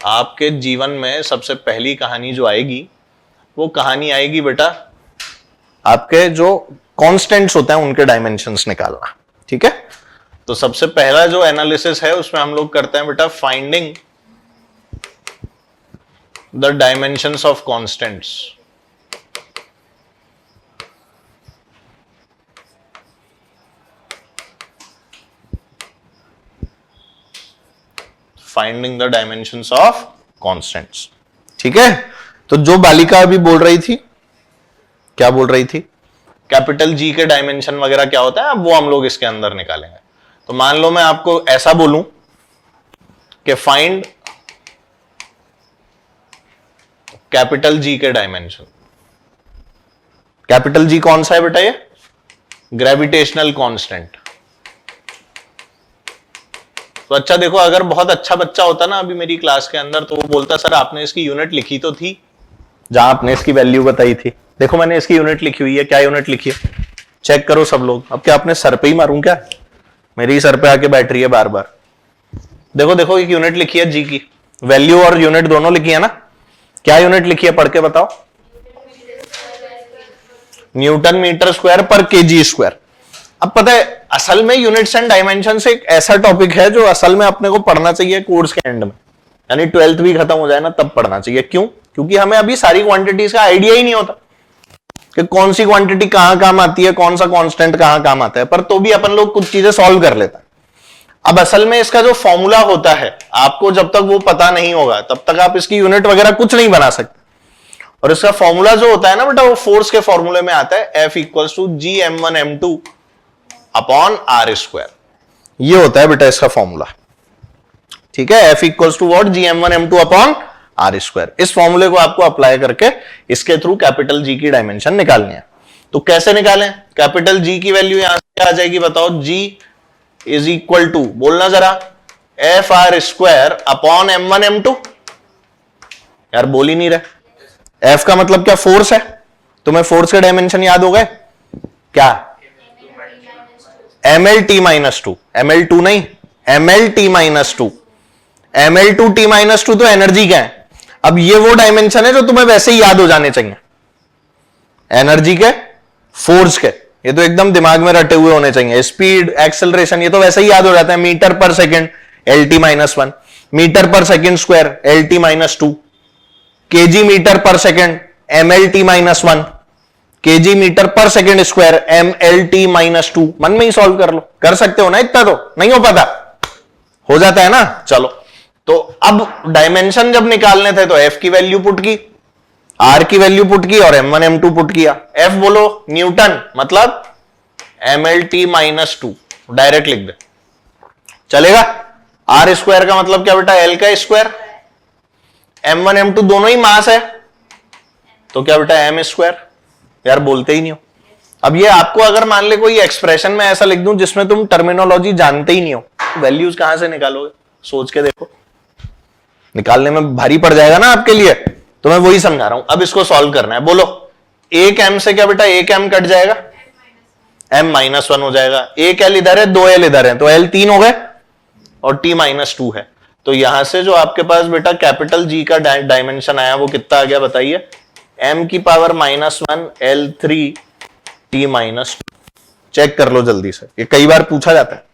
आपके जीवन में सबसे पहली कहानी जो आएगी वो कहानी आएगी बेटा आपके जो कांस्टेंट्स होते हैं उनके डायमेंशंस निकालना। ठीक है, तो सबसे पहला जो एनालिसिस है उसमें हम लोग करते हैं बेटा finding the dimensions of constants. Finding the dimensions of constants. ठीक है, तो जो बालिका अभी बोल रही थी, क्या बोल रही थी, कैपिटल जी के डायमेंशन वगैरह क्या होता है, अब वो हम लोग इसके अंदर निकालेंगे। तो मान लो मैं आपको ऐसा बोलूं कि फाइंड कैपिटल जी के डायमेंशन। कैपिटल जी कौन सा है बेटा? ये ग्रेविटेशनल कांस्टेंट। तो अच्छा देखो, अगर बहुत अच्छा बच्चा होता ना अभी मेरी क्लास के अंदर तो वो बोलता सर आपने इसकी यूनिट लिखी तो थी जहां आपने इसकी वैल्यू बताई थी। देखो मैंने इसकी यूनिट लिखी हुई है, क्या यूनिट लिखी है चेक करो सब लोग। अब क्या अपने सर पे ही मारूं क्या? मेरी ही सर पे आके बैठ रही है बार बार। देखो देखो एक यूनिट लिखी है जी की, वैल्यू और यूनिट दोनों लिखी है ना। क्या यूनिट लिखी है पढ़ के बताओ? न्यूटन मीटर स्क्वायर पर केजी स्क्वायर। अब पता है असल में यूनिट्स एंड डायमेंशंस एक ऐसा टॉपिक है जो असल में अपने को पढ़ना चाहिए कोर्स के एंड में, यानी 12th भी खत्म हो जाए ना तब पढ़ना चाहिए। क्यों? क्योंकि हमें अभी सारी क्वांटिटीज का आइडिया ही नहीं होता कि कौन सी क्वांटिटी कहां काम आती है, कौन सा कांस्टेंट कहां काम आता है, पर तो भी अपन लोग कुछ चीजें सॉल्व कर लेता है। अब असल में इसका जो फॉर्मूला होता है आपको जब तक वो पता नहीं होगा तब तक आप इसकी यूनिट वगैरह कुछ नहीं बना सकते। और इसका फॉर्मूला जो होता है ना बेटा वो फोर्स के फॉर्मूले में आता है F equals to G m1 m2 upon R square. ये होता है बेटा इसका फॉर्मूला। ठीक है, F equals to what? G m1 m2 upon R square. इस फॉर्मूले को आपको अप्लाई करके इसके थ्रू कैपिटल जी की डायमेंशन निकालनी है। तो कैसे निकालें? कैपिटल जी की वैल्यू यहां से आ जाएगी, बताओ। G इज इक्वल टू, बोलना जरा, F R square upon m1 m2। यार बोल ही नहीं रहे। F का मतलब क्या? फोर्स है। तुम्हें फोर्स के डायमेंशन याद हो गए क्या? mlt माइनस टू, ml2 नहीं, mlt minus two, ml2 t minus two तो एनर्जी क्या है। अब ये वो डायमेंशन है जो तुम्हें वैसे ही याद हो जाने चाहिए, एनर्जी के, फोर्स के। ये तो एकदम दिमाग में रटे हुए होने चाहिए। स्पीड, एक्सेलरेशन, ये तो वैसे ही याद हो जाता है। Metre per second LT minus 1, metre per second square LT minus 2, KG metre per second MLT minus 1, KG metre per second square MLT minus 2। मन में ही सॉल्व कर लो, कर सकते हो ना? इतना तो नहीं हो पाता, हो जाता है ना। चलो, तो अब डायमेंशन जब निकालने थे तो F की वैल्यू पुट की, R की वैल्यू पुट की और m1 m2 पुट किया। F बोलो न्यूटन, मतलब MLT माइनस 2 डायरेक्ट लिख दे, चलेगा। R स्क्वायर का मतलब क्या बेटा? L का स्क्वायर। m1 m2 दोनों ही मास है तो क्या बेटा? m square. यार बोलते ही नहीं हो। अब ये आपको अगर मान ले कोई एक्सप्रेशन में ऐसा लिख दूं जिसमें तुम टर्मिनोलॉजी जानते ही नहीं हो, वैल्यूज कहां से निकालोगे? सोच के देखो, निकालने में भारी पड़ जाएगा ना आपके लिए। तो मैं वही समझा रहा हूं। अब इसको सॉल्व करना है। बोलो, एक m से क्या बेटा? एक m कट जाएगा, m माइनस 1 हो जाएगा। एक l इधर है, दो l इधर है, तो l 3 हो गए और t माइनस 2 है। तो यहां से जो आपके पास बेटा कैपिटल G का डायमेंशन आया वो कितना आ गया बताइए? m की power minus 1 L3 t minus 2। Check कर लो जल्दी से, ये कई बार पूछा जाता है।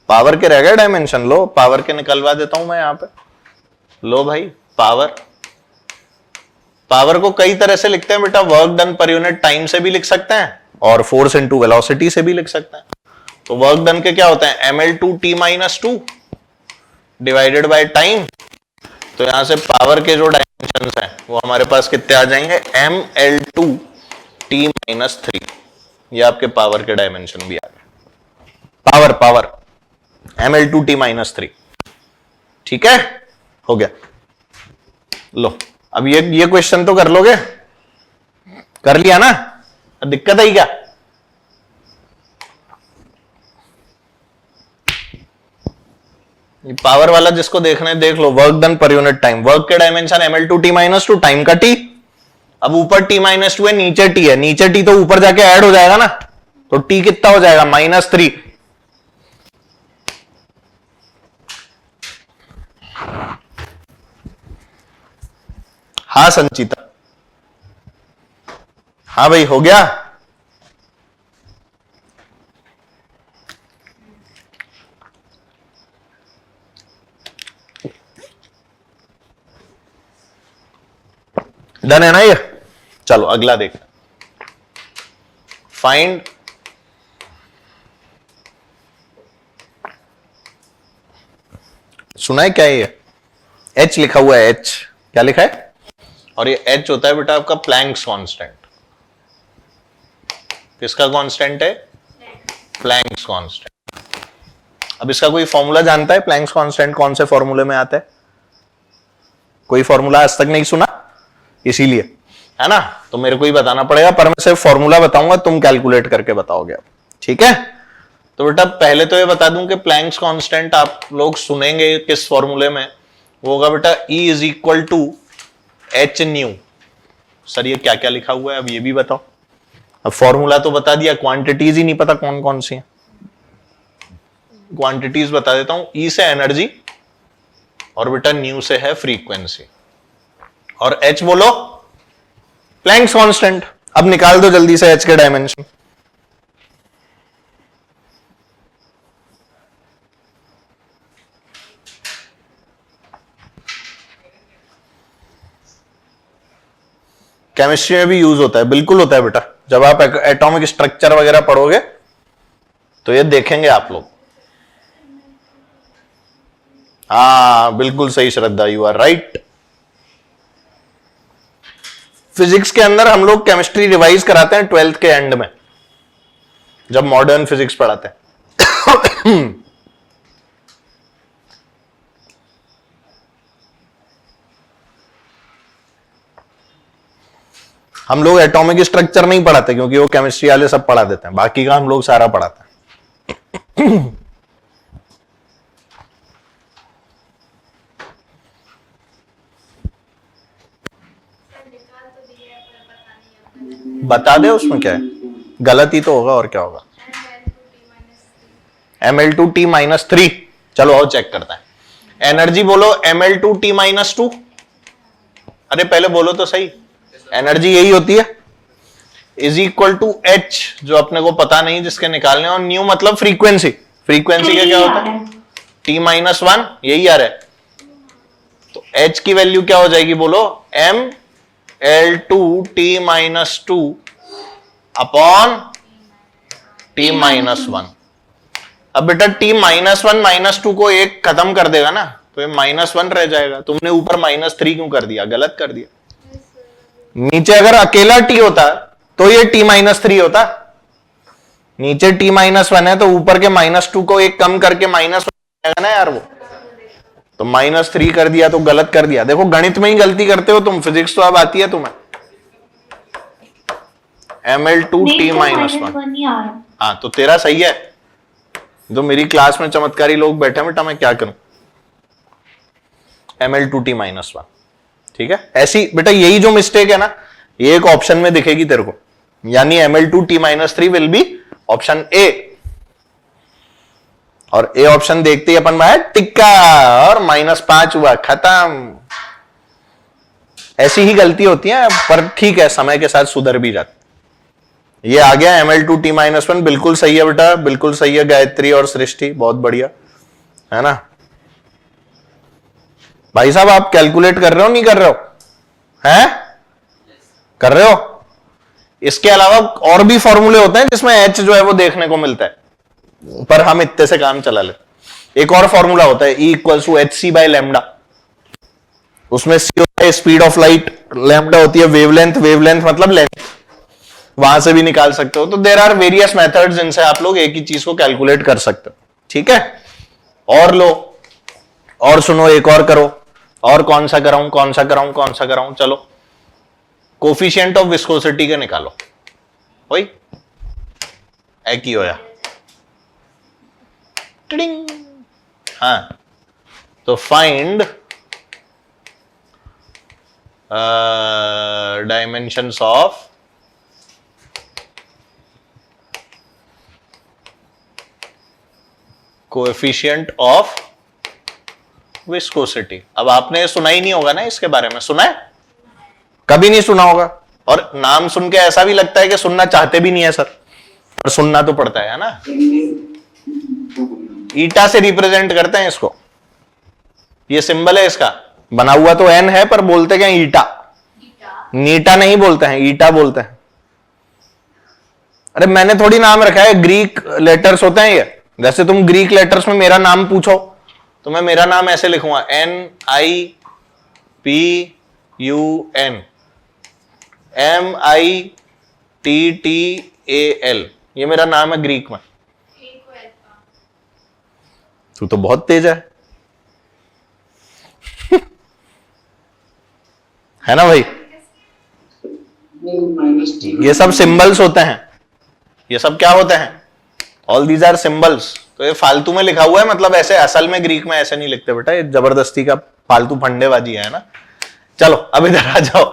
पावर के रह गए डायमेंशन। लो पावर के निकलवा देता हूं मैं यहां पे। लो भाई, पावर पावर को कई तरह से लिखते हैं बेटा, work done per unit time से भी लिख सकते हैं और फोर्स इनटू वेलोसिटी से भी लिख सकते हैं। तो वर्क डन के क्या होते हैं, ml2t-2 डिवाइडेड बाय टाइम। तो यहां से पावर के जो डायमेंशंस हैं वो हमारे पास कितने आ जाएंगे, ml2t-3। ये आपके पावर के डायमेंशन भी आ गए, पावर ml2t-3। ठीक है, हो गया। लो अब ये क्वेश्चन तो कर लोगे, कर लिया ना, दिक्कत है क्या? ये पावर वाला जिसको देखना है देख लो, work done per unit time, work के डायमेंशन ml2t-2, टाइम का t। अब ऊपर t-2 है, नीचे t है, नीचे t तो ऊपर जाके ऐड हो जाएगा ना, तो t कितना हो जाएगा, -3। हाँ संचिता, हाँ भाई हो गया। डन है ना ये? चलो अगला देख, फाइंड सुना है क्या ये? H लिखा हुआ है, H क्या लिखा है? और ये H होता है बेटा आपका प्लैंक्स कांस्टेंट। किसका कांस्टेंट है? Planck's constant. अब इसका कोई फॉर्मूला जानता है? प्लैंक्स कांस्टेंट कौन से फॉर्मूले में आता है? कोई फॉर्मूला आज तक नहीं सुना, इसीलिए है ना, तो मेरे को ही बताना पड़ेगा, पर मैं सिर्फ फॉर्मूला बताऊंगा, तुम कैलकुलेट करके बताओगे। ठीक है, तो बेटा पहले तो ये बता दूं कि प्लैंक्स कांस्टेंट आप लोग सुनेंगे किस फॉर्मूले में, वो होगा बेटा E = h न्यू। सर ये क्या क्या लिखा हुआ है, अब ये भी बताओ। अब फॉर्मूला तो बता दिया, क्वांटिटीज ही नहीं पता कौन कौन सी है। क्वांटिटीज बता देता हूं, E से एनर्जी और बेटा न्यू से है फ्रीक्वेंसी, और H बोलो प्लैंक्स कांस्टेंट। अब निकाल दो जल्दी से H के डायमेंशन। केमिस्ट्री में भी यूज होता है, बिल्कुल होता है बेटा, जब आप एटॉमिक स्ट्रक्चर वगैरह पढ़ोगे तो ये देखेंगे आप लोग। हाँ बिल्कुल सही श्रद्धा, यू आर राइट। फिजिक्स के अंदर हम लोग केमिस्ट्री रिवाइज कराते हैं 12th के एंड में, जब मॉडर्न फिजिक्स पढ़ाते हैं। हम लोग एटॉमिक स्ट्रक्चर नहीं पढ़ाते क्योंकि वो केमिस्ट्री वाले सब पढ़ा देते हैं, बाकी का हम लोग सारा पढ़ाते हैं। बता दे उसमें क्या है, गलत ही तो होगा और क्या होगा। ml2t-3। चलो और चेक करते हैं। एनर्जी बोलो ml2t-2। अरे पहले बोलो तो सही, एनर्जी यही होती है, =h, जो अपने को पता नहीं जिसके निकालने, और न्यू मतलब फ्रीक्वेंसी। फ्रीक्वेंसी का क्या होता है, t-1, यही आ रहा है। तो h की वैल्यू क्या हो जाएगी बोलो, ml2t-2 अपॉन t-1। अब बेटा t-1 -2 को एक खत्म कर देगा ना, तो ये -1 रह जाएगा। तुमने ऊपर -3 क्यों कर दिया, गलत कर दिया। नीचे अगर अकेला t होता तो ये t-3 होता, नीचे t-1 है तो ऊपर के -2 को एक कम करके -1 आएगा ना यार वो, तो -3 कर दिया तो गलत कर दिया। देखो गणित में ही गलती करते हो तुम, फिजिक्स तो अब आती है तुम्हें। ml2t-1। हाँ तो तेरा सही है, तो मेरी क्लास में चमत्कारी लोग बैठे बेटा, मैं क्या करूं। ml2t-1, ठीक है। ऐसी बेटा यही जो मिस्टेक है ना, ये एक ऑप्शन में दिखेगी तेरे को, यानी ml2t-3 will be option A, और ए ऑप्शन देखते ही अपन में टिक्का और -5 हुआ, खत्म। ऐसी ही गलती होती है, पर ठीक है समय के साथ सुधर भी जाती। ये आ गया ml2t-1, बिल्कुल सही है बेटा, बिल्कुल सही है गायत्री और सृष्टि, बहुत बढ़िया है ना। भाई साहब आप कैलकुलेट कर रहे हो नहीं कर रहे हो, हैं? कर रहे हो? इसके अलावा और भी फॉर्मूले होते हैं जिसमें एच जो है वो देखने को मिलता है, पर हम इतने से काम चला लेते। एक और फॉर्मूला होता है E equals to H C by lambda. उसमें सी होता है स्पीड ऑफ लाइट, लैम्डा होती है वेवलेंथ, वेवलेंथ मतलब लेंथ, वहां से भी निकाल सकते हो। तो देयर आर वेरियस मेथड्स जिनसे आप लोग एक ही चीज को कैलकुलेट कर सकते हो। ठीक है, और लो, और सुनो, एक और करो। और कौन सा कराऊं, कौन सा कराऊं, कौन सा कराऊं? चलो, कोफिशिएंट ऑफ विस्कोसिटी के निकालो। वही एक ही होया। टिडिंग। हाँ, तो find dimensions of coefficient of viscosity. अब आपने सुना ही नहीं होगा ना इसके बारे में, सुना है? कभी नहीं सुना होगा, और नाम सुन के ऐसा भी लगता है कि सुनना चाहते भी नहीं है सर, पर सुनना तो पड़ता है ना। ईटा से रिप्रेजेंट करते हैं इसको, ये सिंबल है इसका, बना हुआ तो एन है पर बोलते क्या? ईटा। नीटा नहीं बोलते हैं, ईटा बोलते हैं। अरे मैंने थोड़ी नाम रखा है, ग्रीक लेटर्स होते हैं ये। जैसे तुम ग्रीक लेटर्स में मेरा नाम पूछो तो मैं मेरा नाम ऐसे लिखूंगा, NIPUN MITTAL, ये मेरा नाम है ग्रीक में। तू तो बहुत तेज है ना भाई? ये सब सिंबल्स होते हैं, ये सब क्या होते हैं? All these are symbols. तो ये फालतू में लिखा हुआ है, मतलब ऐसे असल में ग्रीक में ऐसे नहीं लिखते बेटा, ये जबरदस्ती का फालतू फंडेबाजी है ना। चलो अब इधर आ जाओ।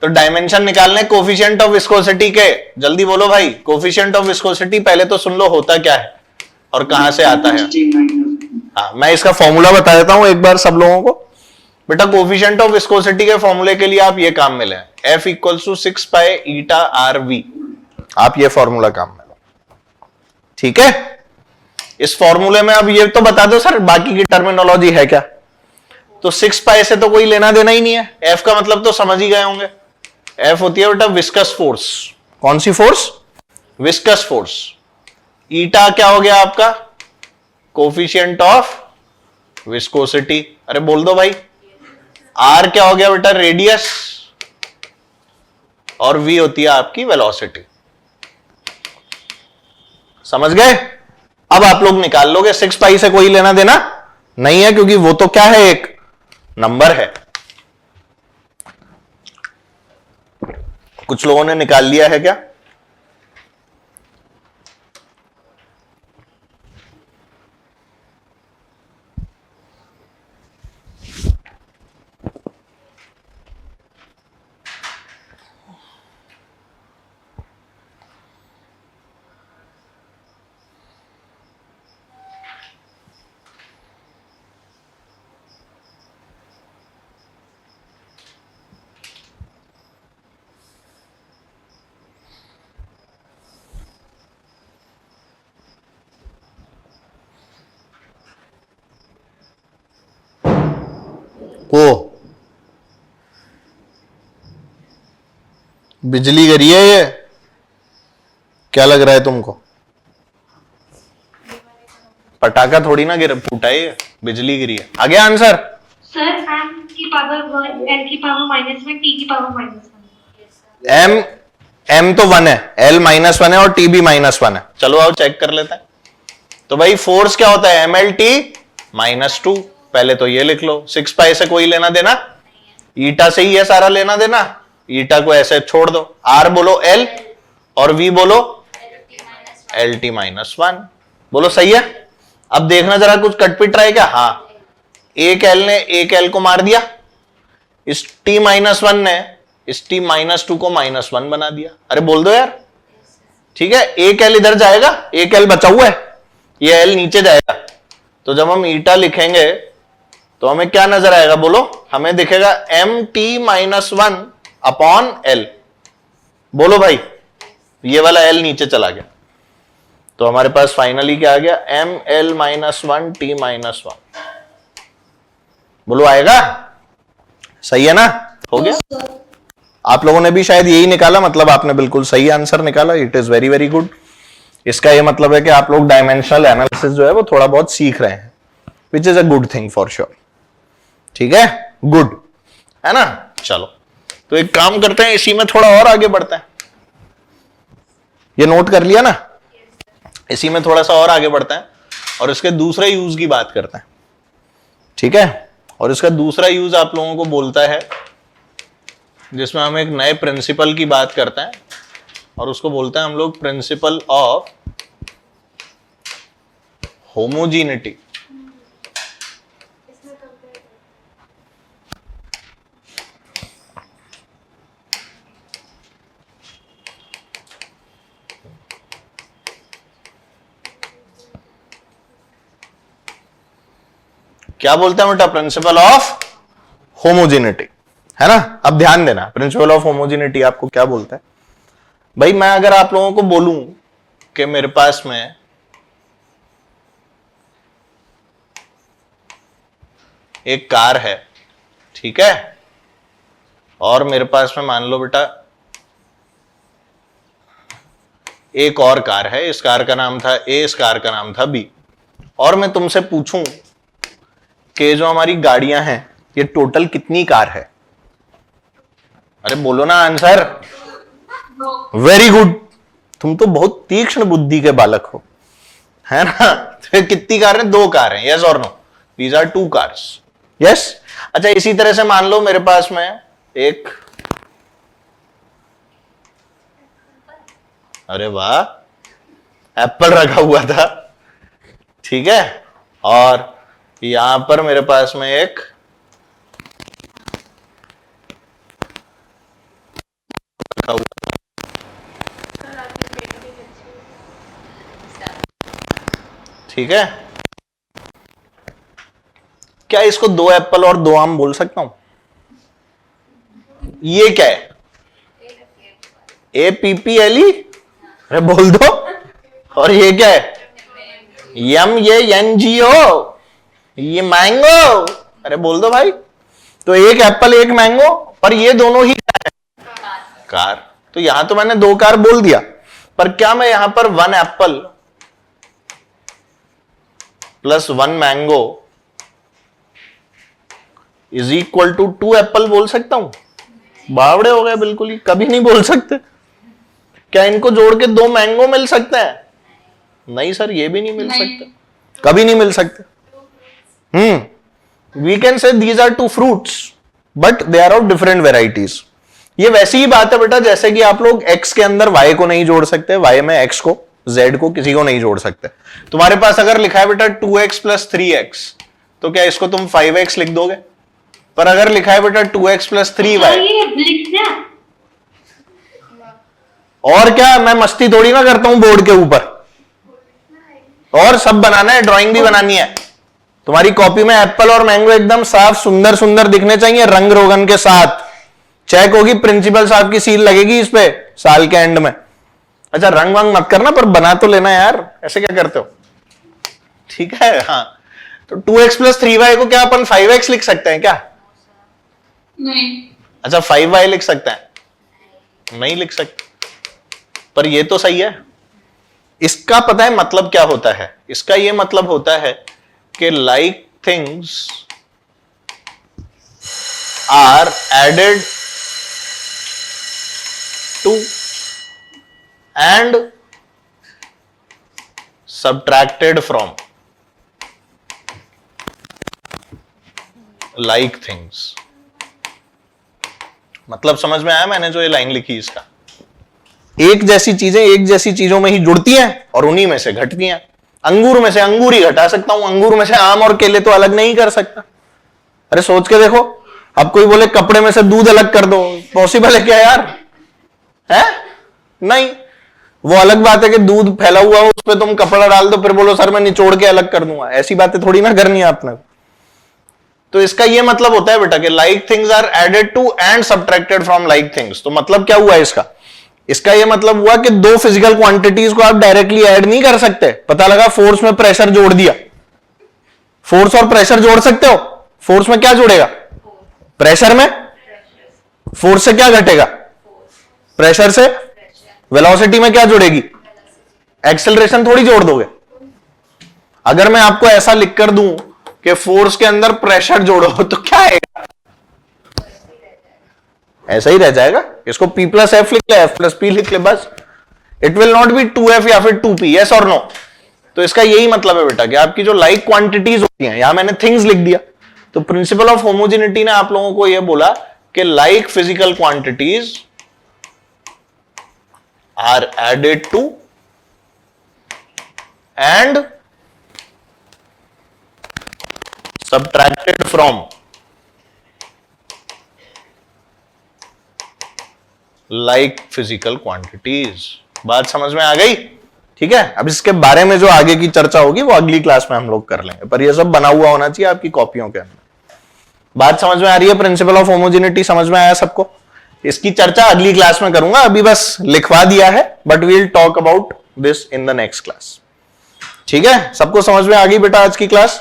तो डायमेंशन निकालने कोफिशिएंट ऑफ विस्कोसिटी के, जल्दी बोलो भाई। कोफिशिएंट ऑफ विस्कोसिटी पहले तो सुन लो होता क्या है और कहां से आता है। हाँ, मैं इसका फॉर्मूला बता देता हूं एक बार सब लोगों को। बेटा कोफिशिएंट ऑफ विस्कोसिटी के फॉर्मूले के लिए आप ये काम में लें, F equals to 6 pi eta RV। आप ये फॉर्मूला काम में लो, ठीक है? इस फॉर्मूले में अब ये तो बता दो सर बाकी की टर्मिनोलॉजी है क्या। तो 6 पाई से तो कोई लेना देना ही नहीं है। F का मतलब तो समझ ही गए होंगे, F होती है बेटा विस्कस फोर्स। कौन सी फोर्स? Viscous force. ईटा क्या हो गया आपका? Coefficient of viscosity. अरे बोल दो भाई। R क्या हो गया बेटा? रेडियस। और V होती है आपकी वेलोसिटी। समझ गए? अब आप लोग निकाल लोगे। 6 पाई से कोई लेना देना नहीं है, क्योंकि वो तो क्या है? एक नंबर है। कुछ लोगों ने निकाल लिया है क्या? ओ, बिजली गिरी है ये, क्या लग रहा है तुमको? पटाखा थोड़ी ना गिर फूटा है ये, बिजली गिरी है। आगे आंसर
सर m की पावर 1, l की पावर -1, t की पावर -1।
m तो 1 है, l -1 है और t भी -1 है। चलो आओ चेक कर लेते हैं। तो भाई फोर्स क्या होता है? mlt -2। पहले तो ये लिख लो। 6 पाई से कोई लेना देना, ईटा से ही है सारा लेना देना। ईटा को ऐसे छोड़ दो। R बोलो L और V बोलो LT -1। बोलो सही है? अब देखना जरा कुछ कटपिट रहा है क्या? हाँ, एक L ने एक L को मार दिया, इस T -1 ने इस T -2 को -1 बना दिया। अरे बोल दो यार, ठीक है? एक L इधर जाएगा, एक L बचा हुआ है, ये L नीचे जाएगा। तो जब हम ईटा लिखेंगे तो हमें क्या नजर आएगा? बोलो, हमें दिखेगा MT -1 अपॉन L। बोलो भाई, ये वाला L नीचे चला गया, तो हमारे पास फाइनली क्या आ गया? ML -1 T -1। बोलो आएगा? सही है ना? हो गया? आप लोगों ने भी शायद यही निकाला, मतलब आपने बिल्कुल सही आंसर निकाला। It is very very good. इसका ये मतलब है कि आप लोग डायमेंशनल एनालिसिस जो है वो थोड़ा बहुत सीख रहे हैं, which is a good thing for sure. ठीक है, गुड है ना। चलो तो एक काम करते हैं, इसी में थोड़ा और आगे बढ़ते हैं। ये नोट कर लिया ना, इसी में थोड़ा सा और आगे बढ़ते हैं और इसके दूसरे यूज की बात करते हैं। ठीक है, और इसका दूसरा यूज आप लोगों को बोलता है, जिसमें हम एक नए प्रिंसिपल की बात करते हैं और उसको बोलते हैं हम लोग प्रिंसिपल ऑफ होमोजीनिटी। क्या बोलते हैं बेटा? प्रिंसिपल ऑफ होमोजेनिटी, है ना। अब ध्यान देना, प्रिंसिपल ऑफ होमोजेनिटी आपको क्या बोलता है भाई? मैं अगर आप लोगों को बोलूं कि मेरे पास में एक कार है, ठीक है, और मेरे पास में मान लो बेटा एक और कार है, इस कार का नाम था ए, इस कार का नाम था बी, और मैं तुमसे पूछूं कि जो हमारी गाड़ियां हैं ये टोटल कितनी कार है? अरे बोलो ना आंसर। वेरी गुड, तुम तो बहुत तीक्ष्ण बुद्धि के बालक हो, है ना। तो कितनी कार है? 2 कार है, यस और no? These are 2 cars, yes. अच्छा, इसी तरह से मान लो मेरे पास में एक, अरे वाह, एप्पल रखा हुआ था, ठीक है, और यहां पर मेरे पास में एक रखा हुआ, ठीक है। क्या इसको 2 एप्पल और 2 आम बोल सकता हूं? ये क्या है? APPLE? अरे बोल दो। और ये क्या है? MANGO, ये मैंगो। अरे बोल दो भाई। तो एक एप्पल एक मैंगो, और ये दोनों ही कार। तो यहां तो मैंने 2 कार बोल दिया, पर क्या मैं यहां पर 1 apple plus 1 mango is equal to 2 apple बोल सकता हूं? बावड़े हो गए बिल्कुल ही, कभी नहीं बोल सकते। क्या इनको जोड़ के 2 मैंगो मिल सकते हैं? नहीं सर, ये भी नहीं मिल सकते, कभी नहीं मिल सकते। We can say these are 2 fruits but they are of different varieties. ये वैसी ही बात है बेटा जैसे कि आप लोग x के अंदर y को नहीं जोड़ सकते, y में x को, z को, किसी को नहीं जोड़ सकते। तुम्हारे पास अगर लिखा है बेटा 2x प्लस 3x, तो क्या इसको तुम 5x लिख दोगे? पर अगर लिखा है बेटा 2x प्लस 3y, और क्या, मैं मस्ती थोड़ी ना करता हूं बोर्ड के ऊपर, और सब बनाना है, ड्राइंग भी बनानी है। तुम्हारी कॉपी में एप्पल और मैंगो एकदम साफ सुंदर सुंदर दिखने चाहिए, रंग रोगन के साथ। चेक होगी, प्रिंसिपल साहब की सील लगेगी इस पे साल के एंड में। अच्छा, रंग वंग मत करना, पर बना तो लेना यार, ऐसे क्या करते हो? ठीक है, हाँ। तो 2x प्लस 3y को क्या अपन 5x लिख सकते हैं क्या?
नहीं।
अच्छा, 5y लिख सकते हैं? नहीं लिख सकते, पर ये तो सही है। इसका पता है मतलब क्या होता है? इसका ये मतलब होता है कि like things are added to and subtracted from like things। मतलब समझ में आया मैंने जो ये लाइन लिखी? इसका एक जैसी चीजें एक जैसी चीजों में ही जुड़ती हैं और उन्हीं में से घटती हैं। अंगूर में से अंगूर ही घटा सकता हूं, अंगूर में से आम और केले तो अलग नहीं कर सकता। अरे सोच के देखो, अब कोई बोले कपड़े में से दूध अलग कर दो, पॉसिबल है क्या यार? है नहीं। वो अलग बात है कि दूध फैला हुआ हो, उस पर तुम कपड़ा डाल दो, फिर बोलो सर मैं निचोड़ के अलग कर दूंगा। ऐसी बातें थोड़ी ना करनी है आपने। तो इसका ये मतलब होता है बेटा कि like things are added to and subtracted from like things. तो मतलब क्या हुआ इसका? इसका ये मतलब हुआ कि 2 फिजिकल क्वांटिटीज को आप डायरेक्टली ऐड नहीं कर सकते। पता लगा फोर्स में प्रेशर जोड़ दिया, फोर्स और प्रेशर जोड़ सकते हो? फोर्स में क्या जोड़ेगा? प्रेशर में। फोर्स से क्या घटेगा? प्रेशर से। वेलोसिटी में क्या जुड़ेगी? एक्सेलरेशन थोड़ी जोड़ दोगे। अगर मैं आपको ऐसा लिख कर दूं कि फोर्स के अंदर प्रेशर जोड़ो तो क्या आएगा? ऐसा ही रह जाएगा। इसको P प्लस एफ लिख ले, F प्लस P लिख ले, बस। It will not be 2F या फिर 2P, यस और नो? तो इसका यही मतलब है बेटा कि आपकी जो लाइक क्वांटिटीज होती हैं, यहां मैंने थिंग्स लिख दिया, तो प्रिंसिपल ऑफ होमोजेनिटी ने आप लोगों को यह बोला कि like physical quantities are added to and subtracted from like physical quantities। बात समझ में आ गई? ठीक है, अब इसके बारे में जो आगे की चर्चा होगी वो अगली क्लास में हम लोग कर लेंगे, पर ये सब बना हुआ होना चाहिए आपकी कॉपियों के अंदर। बात समझ में आ रही है? प्रिंसिपल ऑफ होमोजेनिटी समझ में आया सबको? इसकी चर्चा अगली क्लास में करूंगा, अभी बस लिखवा दिया है, but we will talk about this in the next class. ठीक है, सबको समझ में आ गई बेटा आज की क्लास?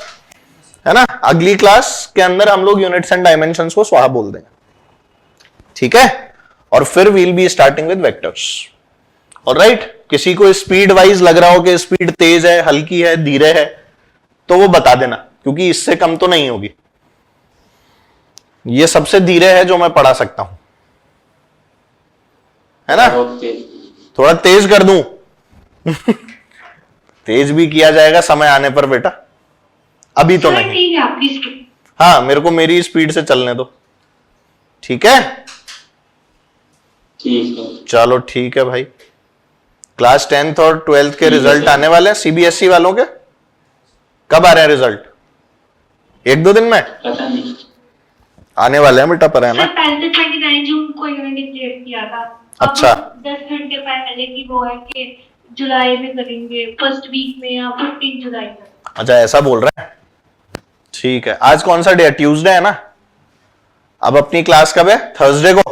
है ना? अगली क्लास के अंदर हम लोग यूनिट्स एंड डायमेंशंस को स्वाहा बोल देंगे। ठीक है, और फिर we'll be starting with vectors. Alright, किसी को स्पीड वाइज लग रहा हो कि स्पीड तेज है, हल्की है, धीरे है, तो वो बता देना, क्योंकि इससे कम तो नहीं होगी। ये सबसे धीरे है जो मैं पढ़ा सकता हूं, है ना? थोड़ा तेज कर दूं? तेज भी किया जाएगा समय आने पर बेटा, अभी तो नहीं।
ठीक है आपकी स्पीड।
हाँ, मेरे को मेरी स्पीड से चलने दो। ठीक है,
ठीक है।
चलो ठीक है भाई। क्लास 10th और 12th के रिजल्ट आने वाले हैं सीबीएसई वालों के। कब आ रहे हैं रिजल्ट? 1-2 दिन में
पता नहीं।
आने वाले हैं बेटा, पर है ना?
सर पहले 29 जून को इन्होंने डिक्लेयर किया था।
अच्छा।
अब 10 घंटे पहले की वो है कि जुलाई में करेंगे, फर्स्ट वीक में या 15 जुलाई तक।
अच्छा, ऐसा बोल रहे हैं? ठीक है, आज कौन सा डे है? ट्यूसडे है ना? अब अपनी क्लास कब है? थर्सडे को।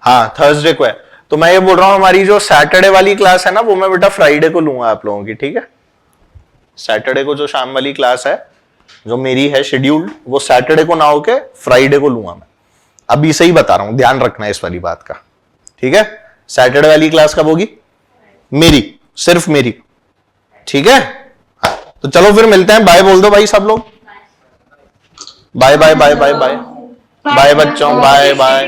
हाँ, थर्सडे को है। तो मैं ये बोल रहा हूं हमारी जो सैटरडे वाली क्लास है ना, वो मैं बेटा फ्राइडे को लूंगा आप लोगों की। ठीक है, सैटरडे को जो शाम वाली क्लास है जो मेरी है शेड्यूल्ड, वो सैटरडे को ना होके फ्राइडे को लूंगा मैं। अभी से ही बता रहा हूं, ध्यान रखना इस वाली बात का। ठीक है, सैटरडे वाली क्लास कब होगी? मेरी, सिर्फ मेरी। ठीक है, तो चलो फिर मिलते हैं। बाय बोल दो भाई सब लोग। Bye bye bye bye bye bye बच्चों, बाय बाय।